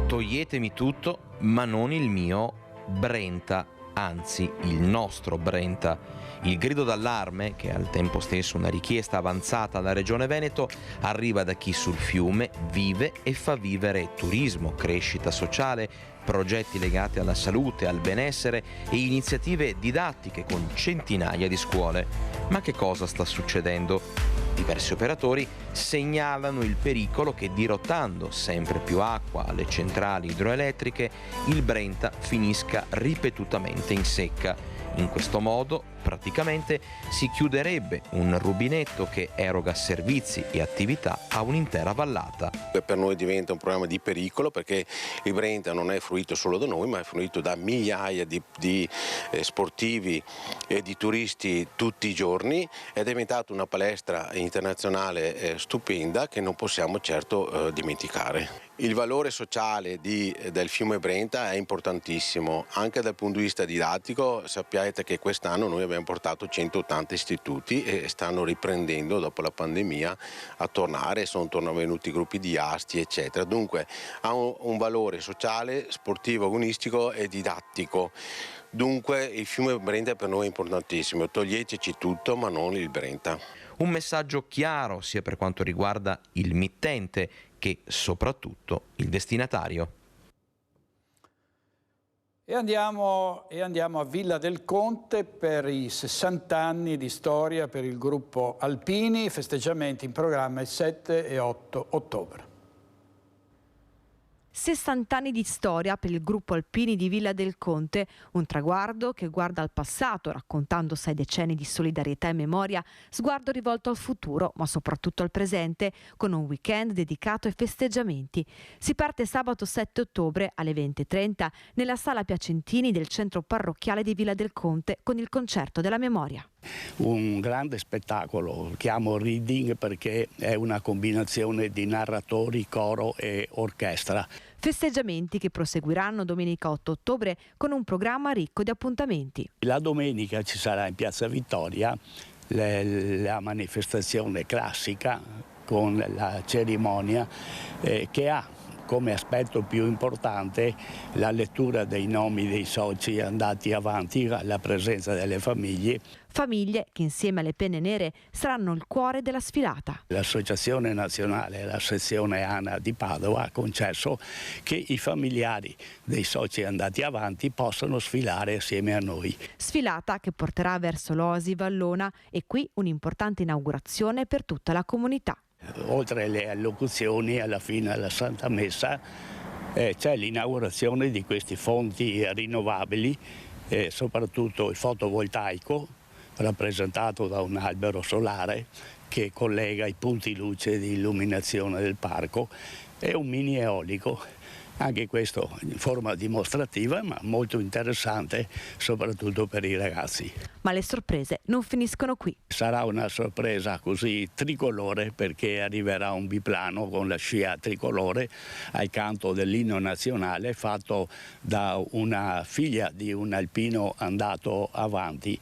S2: Toglietemi tutto, ma non il mio Brenta, anzi il nostro Brenta. Il grido d'allarme, che è al tempo stesso una richiesta avanzata alla Regione Veneto, arriva da chi sul fiume vive e fa vivere turismo, crescita sociale, progetti legati alla salute, al benessere e iniziative didattiche con centinaia di scuole. Ma che cosa sta succedendo? Diversi operatori segnalano il pericolo che, dirottando sempre più acqua alle centrali idroelettriche, il Brenta finisca ripetutamente in secca. In questo modo, praticamente, si chiuderebbe un rubinetto che eroga servizi e attività a un'intera vallata.
S19: Per noi diventa un problema di pericolo, perché il Brenta non è fruito solo da noi, ma è fruito da migliaia di sportivi e di turisti tutti i giorni, ed è diventata una palestra internazionale stupenda che non possiamo certo dimenticare. Il valore sociale del fiume Brenta è importantissimo, anche dal punto di vista didattico. Sappiate che quest'anno noi abbiamo portato 180 istituti e stanno riprendendo dopo la pandemia a tornare, sono venuti gruppi di asti eccetera, dunque ha un valore sociale, sportivo, agonistico e didattico. Dunque il fiume Brenta per noi è importantissimo, toglieteci tutto ma non il Brenta.
S2: Un messaggio chiaro sia per quanto riguarda il mittente che soprattutto il destinatario.
S1: E andiamo a Villa del Conte per i 60 anni di storia per il gruppo Alpini, festeggiamenti in programma il 7 e 8 ottobre.
S8: 60 anni di storia per il gruppo Alpini di Villa del Conte, un traguardo che guarda al passato raccontando 6 decenni di solidarietà e memoria, sguardo rivolto al futuro ma soprattutto al presente, con un weekend dedicato ai festeggiamenti. Si parte sabato 7 ottobre alle 20:30 nella sala Piacentini del centro parrocchiale di Villa del Conte con il concerto della memoria.
S10: Un grande spettacolo, lo chiamo reading perché è una combinazione di narratori, coro e orchestra.
S8: Festeggiamenti che proseguiranno domenica 8 ottobre con un programma ricco di appuntamenti.
S10: La domenica ci sarà in Piazza Vittoria la manifestazione classica con la cerimonia che ha come aspetto più importante la lettura dei nomi dei soci andati avanti alla presenza delle famiglie.
S8: Famiglie che insieme alle penne nere saranno il cuore della sfilata.
S10: L'Associazione Nazionale, la sezione ANA di Padova, ha concesso che i familiari dei soci andati avanti possano sfilare assieme a noi.
S8: Sfilata che porterà verso l'Oasi Vallona e qui un'importante inaugurazione per tutta la comunità.
S10: Oltre alle allocuzioni, alla fine della Santa Messa c'è l'inaugurazione di questi fonti rinnovabili, soprattutto il fotovoltaico, rappresentato da un albero solare che collega i punti luce di illuminazione del parco, e un mini eolico, anche questo in forma dimostrativa ma molto interessante soprattutto per i ragazzi.
S8: Ma le sorprese non finiscono qui.
S10: Sarà una sorpresa così tricolore, perché arriverà un biplano con la scia tricolore al canto dell'inno nazionale fatto da una figlia di un alpino andato avanti.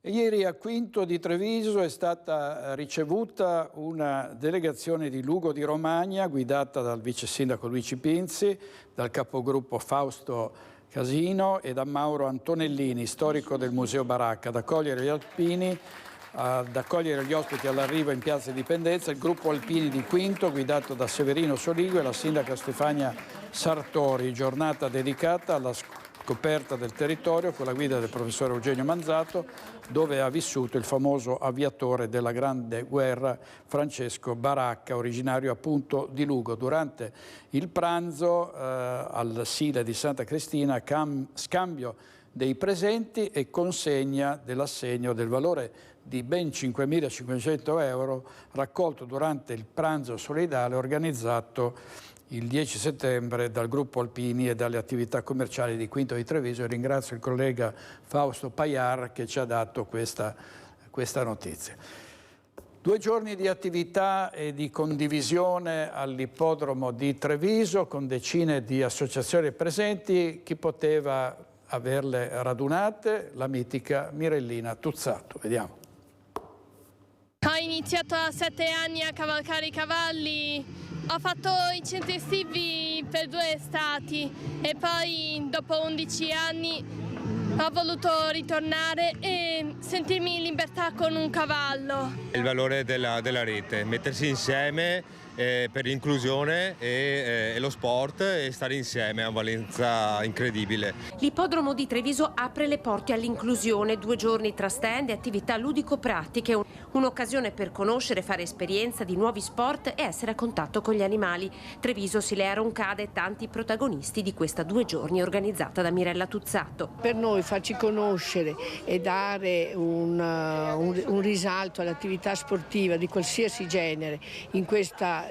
S1: E ieri a Quinto di Treviso è stata ricevuta una delegazione di Lugo di Romagna guidata dal vice sindaco Luigi Pinzi, dal capogruppo Fausto Casino e da Mauro Antonellini, storico del Museo Baracca, ad accogliere gli alpini, ad accogliere gli ospiti all'arrivo in Piazza Indipendenza, il gruppo Alpini di Quinto guidato da Severino Soligo e la sindaca Stefania Sartori, giornata dedicata alla scoperta del territorio con la guida del professore Eugenio Manzato, dove ha vissuto il famoso aviatore della Grande Guerra Francesco Baracca, originario appunto di Lugo. Durante il pranzo al Sile di Santa Cristina, scambio dei presenti e consegna dell'assegno del valore di ben 5.500 euro raccolto durante il pranzo solidale organizzato il 10 settembre dal gruppo Alpini e dalle attività commerciali di Quinto di Treviso. E ringrazio il collega Fausto Paiar che ci ha dato questa notizia. 2 giorni di attività e di condivisione all'ippodromo di Treviso con decine di associazioni presenti. Chi poteva averle radunate? La mitica Mirellina Tuzzato. Vediamo.
S9: Ho iniziato a 7 anni a cavalcare i cavalli. Ho fatto i centri estivi per 2 estati e poi dopo 11 anni ho voluto ritornare e sentirmi in libertà con un cavallo.
S12: Il valore della rete, mettersi insieme per l'inclusione e lo sport e stare insieme ha una valenza incredibile.
S14: L'ippodromo di Treviso apre le porte all'inclusione, 2 giorni tra stand e attività ludico-pratiche, un'occasione per conoscere, fare esperienza di nuovi sport e essere a contatto con gli animali. Treviso, Silea, Roncada e tanti protagonisti di questa 2 giorni organizzata da Mirella Tuzzato.
S15: Per noi farci conoscere e dare un risalto all'attività sportiva di qualsiasi genere in questa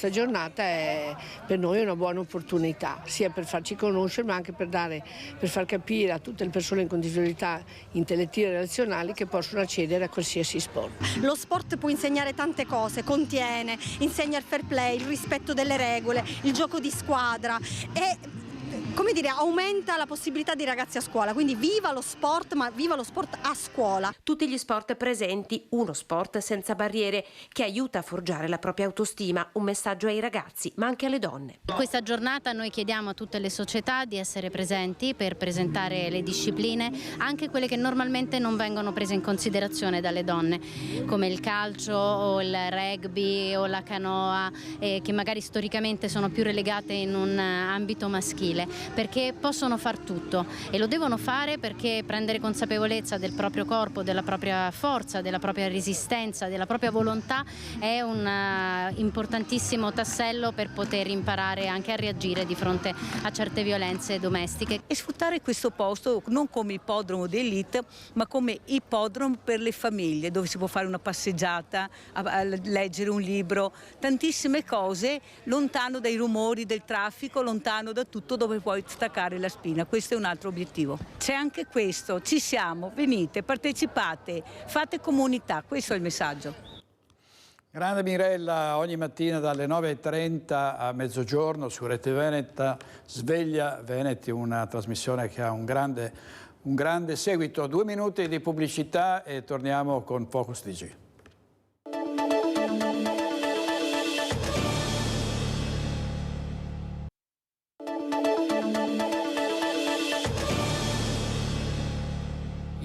S15: giornata è per noi una buona opportunità, sia per farci conoscere ma anche per far capire a tutte le persone con disabilità intellettive e relazionali che possono accedere a qualsiasi sport.
S24: Lo sport può insegnare tante cose, contiene, insegna il fair play, il rispetto delle regole, il gioco di squadra e aumenta la possibilità dei ragazzi a scuola, quindi viva lo sport, ma viva lo sport a scuola.
S14: Tutti gli sport presenti, uno sport senza barriere che aiuta a forgiare la propria autostima, un messaggio ai ragazzi ma anche alle donne.
S23: In questa giornata noi chiediamo a tutte le società di essere presenti per presentare le discipline, anche quelle che normalmente non vengono prese in considerazione dalle donne, come il calcio o il rugby o la canoa, che magari storicamente sono più relegate in un ambito maschile, perché possono far tutto e lo devono fare perché prendere consapevolezza del proprio corpo, della propria forza, della propria resistenza, della propria volontà è un importantissimo tassello per poter imparare anche a reagire di fronte a certe violenze domestiche.
S26: E sfruttare questo posto non come ippodromo d'élite ma come ippodromo per le famiglie, dove si può fare una passeggiata, a leggere un libro, tantissime cose, lontano dai rumori del traffico, lontano da tutto, dove puoi staccare la spina. Questo è un altro obiettivo. C'è anche questo, ci siamo, venite, partecipate, fate comunità, questo è il messaggio.
S1: Grande Mirella, ogni mattina dalle 9:30 a mezzogiorno su Rete Veneta, Sveglia Veneti, una trasmissione che ha un grande seguito. 2 minuti di pubblicità e torniamo con Focus TG.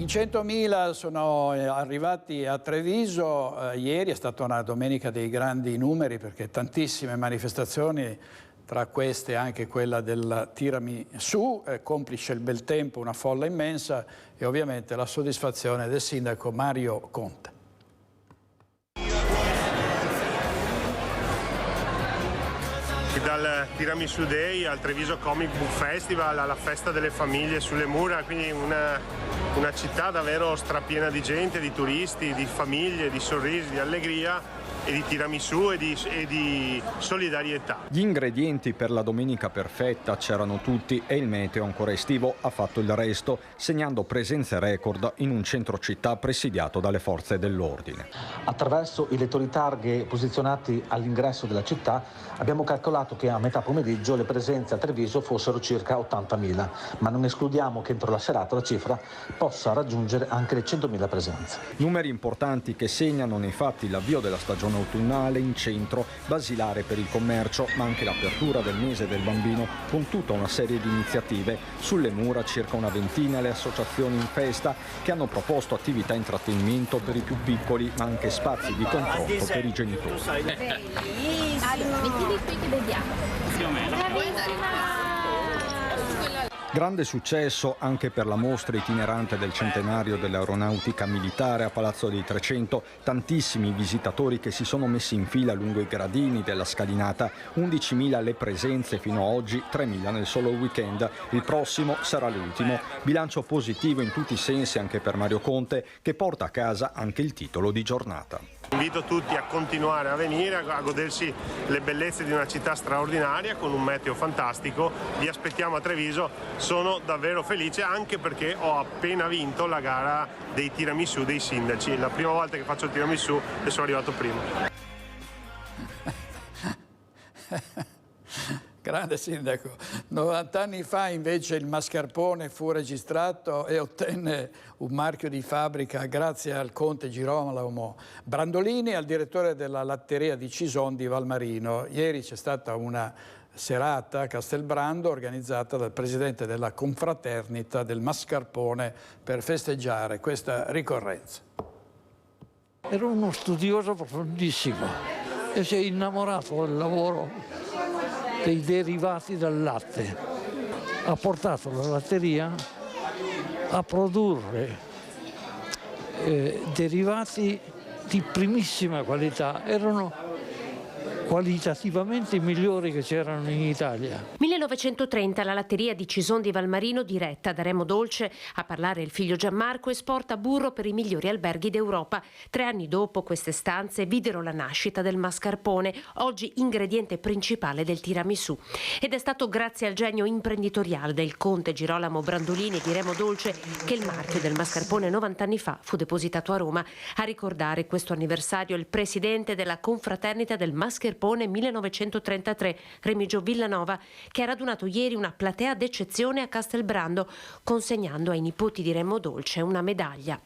S1: 100.000 sono arrivati a Treviso, ieri è stata una domenica dei grandi numeri perché tantissime manifestazioni, tra queste anche quella del tiramisù, complice il bel tempo, una folla immensa e ovviamente la soddisfazione del sindaco Mario Conte.
S3: Dal Tiramisù Day al Treviso Comic Book Festival alla festa delle famiglie sulle mura, quindi una città davvero strapiena di gente, di turisti, di famiglie, di sorrisi, di allegria e di tiramisù e di solidarietà.
S4: Gli ingredienti per la domenica perfetta c'erano tutti e il meteo ancora estivo ha fatto il resto, segnando presenze record in un centro città presidiato dalle forze dell'ordine.
S5: Attraverso i lettori targhe posizionati all'ingresso della città abbiamo calcolato che a metà pomeriggio le presenze a Treviso fossero circa 80.000, ma non escludiamo che entro la serata la cifra possa raggiungere anche le 100.000 presenze.
S4: Numeri importanti che segnano nei fatti l'avvio della stagione autunnale in centro, basilare per il commercio, ma anche l'apertura del mese del bambino con tutta una serie di iniziative. Sulle mura circa una ventina le associazioni in festa che hanno proposto attività e intrattenimento per i più piccoli, ma anche spazi di confronto per i genitori.
S23: Mettili qui che vediamo.
S4: Grande successo anche per la mostra itinerante del centenario dell'aeronautica militare a Palazzo dei 300, tantissimi visitatori che si sono messi in fila lungo i gradini della scalinata, 11.000 le presenze fino ad oggi, 3.000 nel solo weekend, il prossimo sarà l'ultimo, bilancio positivo in tutti i sensi anche per Mario Conte che porta a casa anche il titolo di giornata.
S3: Invito tutti a continuare a venire, a godersi le bellezze di una città straordinaria con un meteo fantastico. Vi aspettiamo a Treviso, sono davvero felice anche perché ho appena vinto la gara dei tiramisù dei sindaci. È la prima volta che faccio il tiramisù e sono arrivato primo.
S1: Grande sindaco. 90 anni fa invece il mascarpone fu registrato e ottenne un marchio di fabbrica grazie al conte Girolamo Brandolini e al direttore della latteria di Cison di Valmarino. Ieri c'è stata una serata a Castelbrando organizzata dal presidente della confraternita del mascarpone per festeggiare questa ricorrenza.
S13: Era uno studioso profondissimo e si è innamorato del lavoro dei derivati dal latte. Ha portato la latteria a produrre derivati di primissima qualità, erano qualitativamente migliori che c'erano in Italia.
S14: 1930 la latteria di Cison di Valmarino, diretta da Remo Dolce, a parlare il figlio Gianmarco, esporta burro per i migliori alberghi d'Europa. 3 anni dopo queste stanze videro la nascita del mascarpone, oggi ingrediente principale del tiramisù. Ed è stato grazie al genio imprenditoriale del conte Girolamo Brandolini e di Remo Dolce che il marchio del mascarpone 90 anni fa fu depositato a Roma. A ricordare questo anniversario il presidente della confraternita del mascarpone 1933, Remigio Villanova, che ha radunato ieri una platea d'eccezione a Castelbrando, consegnando ai nipoti di Remo Dolce una medaglia.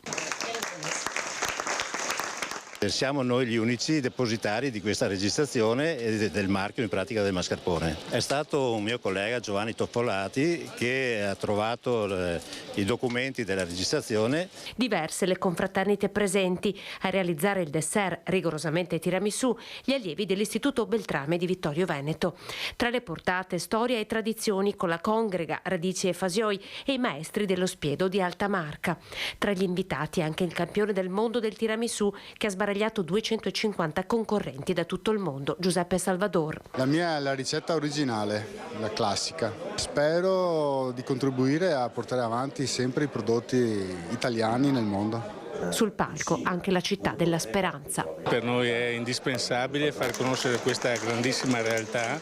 S17: Siamo noi gli unici depositari di questa registrazione e del marchio in pratica del mascarpone. È stato un mio collega Giovanni Toppolati che ha trovato i documenti della registrazione.
S14: Diverse le confraternite presenti a realizzare il dessert rigorosamente tiramisù, gli allievi dell'Istituto Beltrame di Vittorio Veneto. Tra le portate storia e tradizioni con la congrega Radici e Fasioi e i maestri dello Spiedo di Alta Marca. Tra gli invitati anche il campione del mondo del tiramisù che ha sbaragliato 250 concorrenti da tutto il mondo, Giuseppe Salvador.
S18: La mia è la ricetta originale, la classica. Spero di contribuire a portare avanti sempre i prodotti italiani nel mondo.
S14: Sul palco anche la città della speranza.
S27: Per noi è indispensabile far conoscere questa grandissima realtà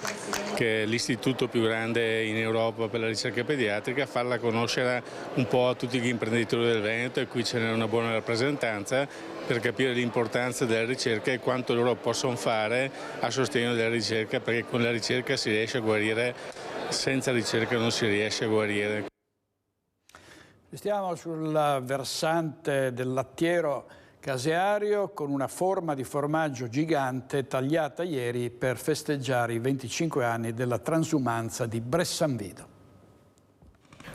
S27: che è l'istituto più grande in Europa per la ricerca pediatrica, farla conoscere un po' a tutti gli imprenditori del Veneto, e qui ce n'è una buona rappresentanza per capire l'importanza della ricerca e quanto loro possono fare a sostegno della ricerca, perché con la ricerca si riesce a guarire, senza ricerca non si riesce a guarire.
S1: Stiamo sul versante del lattiero caseario con una forma di formaggio gigante tagliata ieri per festeggiare i 25 anni della transumanza di Bressanvido.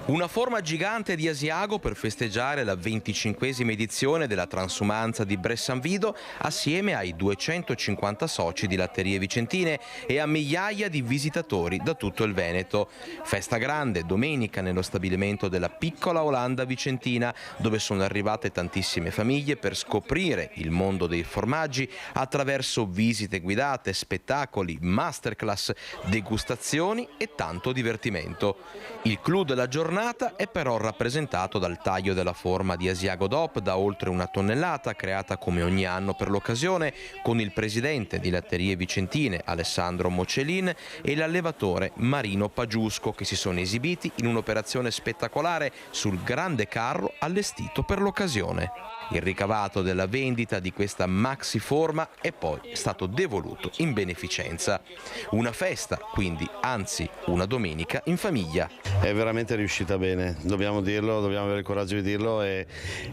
S2: Una forma gigante di Asiago per festeggiare la 25esima edizione della transumanza di Bressanvido assieme ai 250 soci di Latterie Vicentine e a migliaia di visitatori da tutto il Veneto. Festa grande domenica nello stabilimento della piccola Olanda Vicentina, dove sono arrivate tantissime famiglie per scoprire il mondo dei formaggi attraverso visite guidate, spettacoli, masterclass, degustazioni e tanto divertimento. Il clou della giornata è però rappresentato dal taglio della forma di Asiago DOP da oltre 1 tonnellata, creata come ogni anno per l'occasione, con il presidente di Latterie Vicentine Alessandro Mocellin e l'allevatore Marino Pagiusco, che si sono esibiti in un'operazione spettacolare sul grande carro allestito per l'occasione. Il ricavato della vendita di questa maxi forma è poi stato devoluto in beneficenza. Una festa, quindi, anzi una domenica in famiglia.
S6: È veramente riuscita bene, dobbiamo dirlo, dobbiamo avere il coraggio di dirlo e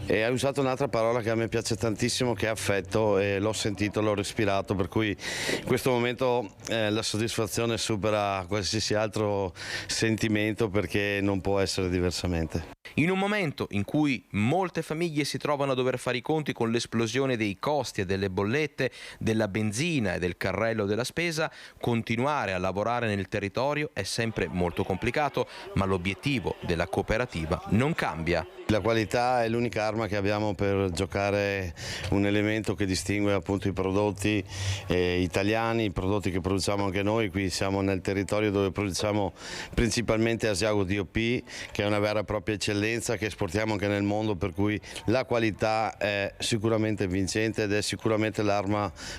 S6: hai usato un'altra parola che a me piace tantissimo, che è affetto, e l'ho sentito, l'ho respirato, per cui in questo momento la soddisfazione supera qualsiasi altro sentimento, perché non può essere diversamente.
S2: In un momento in cui molte famiglie si trovano a dover fare i conti con l'esplosione dei costi e delle bollette, della benzina e del carrello della spesa, continuare a lavorare nel territorio è sempre molto complicato, ma l'obiettivo della cooperativa non cambia.
S6: La qualità è l'unica arma che abbiamo per giocare un elemento che distingue appunto i prodotti italiani, i prodotti che produciamo anche noi. Qui siamo nel territorio dove produciamo principalmente Asiago DOP, che è una vera e propria eccellenza che esportiamo anche nel mondo, per cui la qualità è sicuramente vincente ed è sicuramente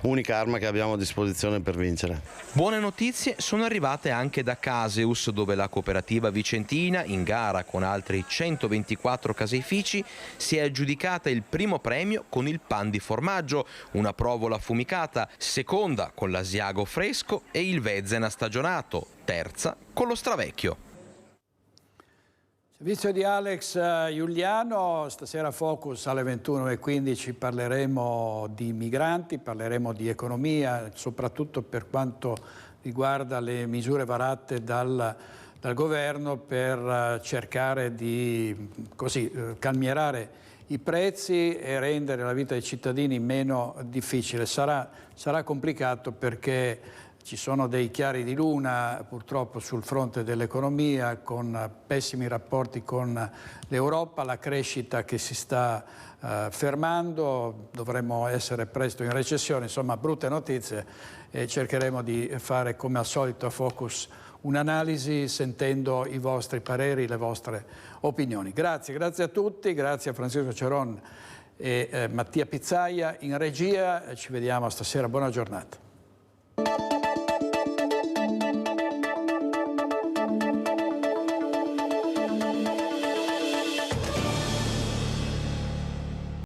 S6: l'unica arma che abbiamo a disposizione per vincere.
S2: Buone notizie sono arrivate anche da Caseus, dove la cooperativa vicentina, in gara con altri 124 caseifici, si è aggiudicata il primo premio con il pan di formaggio, una provola affumicata, seconda con l'Asiago fresco e il Vezena stagionato, terza con lo Stravecchio.
S1: Servizio di Alex Giuliano, stasera Focus alle 21:15 parleremo di migranti, parleremo di economia, soprattutto per quanto riguarda le misure varate dal governo per cercare di calmierare i prezzi e rendere la vita dei cittadini meno difficile. Sarà complicato perché ci sono dei chiari di luna purtroppo sul fronte dell'economia, con pessimi rapporti con l'Europa, la crescita che si sta fermando, dovremmo essere presto in recessione, insomma brutte notizie, e cercheremo di fare come al solito a Focus un'analisi sentendo i vostri pareri, le vostre opinioni. Grazie a tutti, grazie a Francesco Ceron e Mattia Pizzaia in regia, ci vediamo stasera, buona giornata.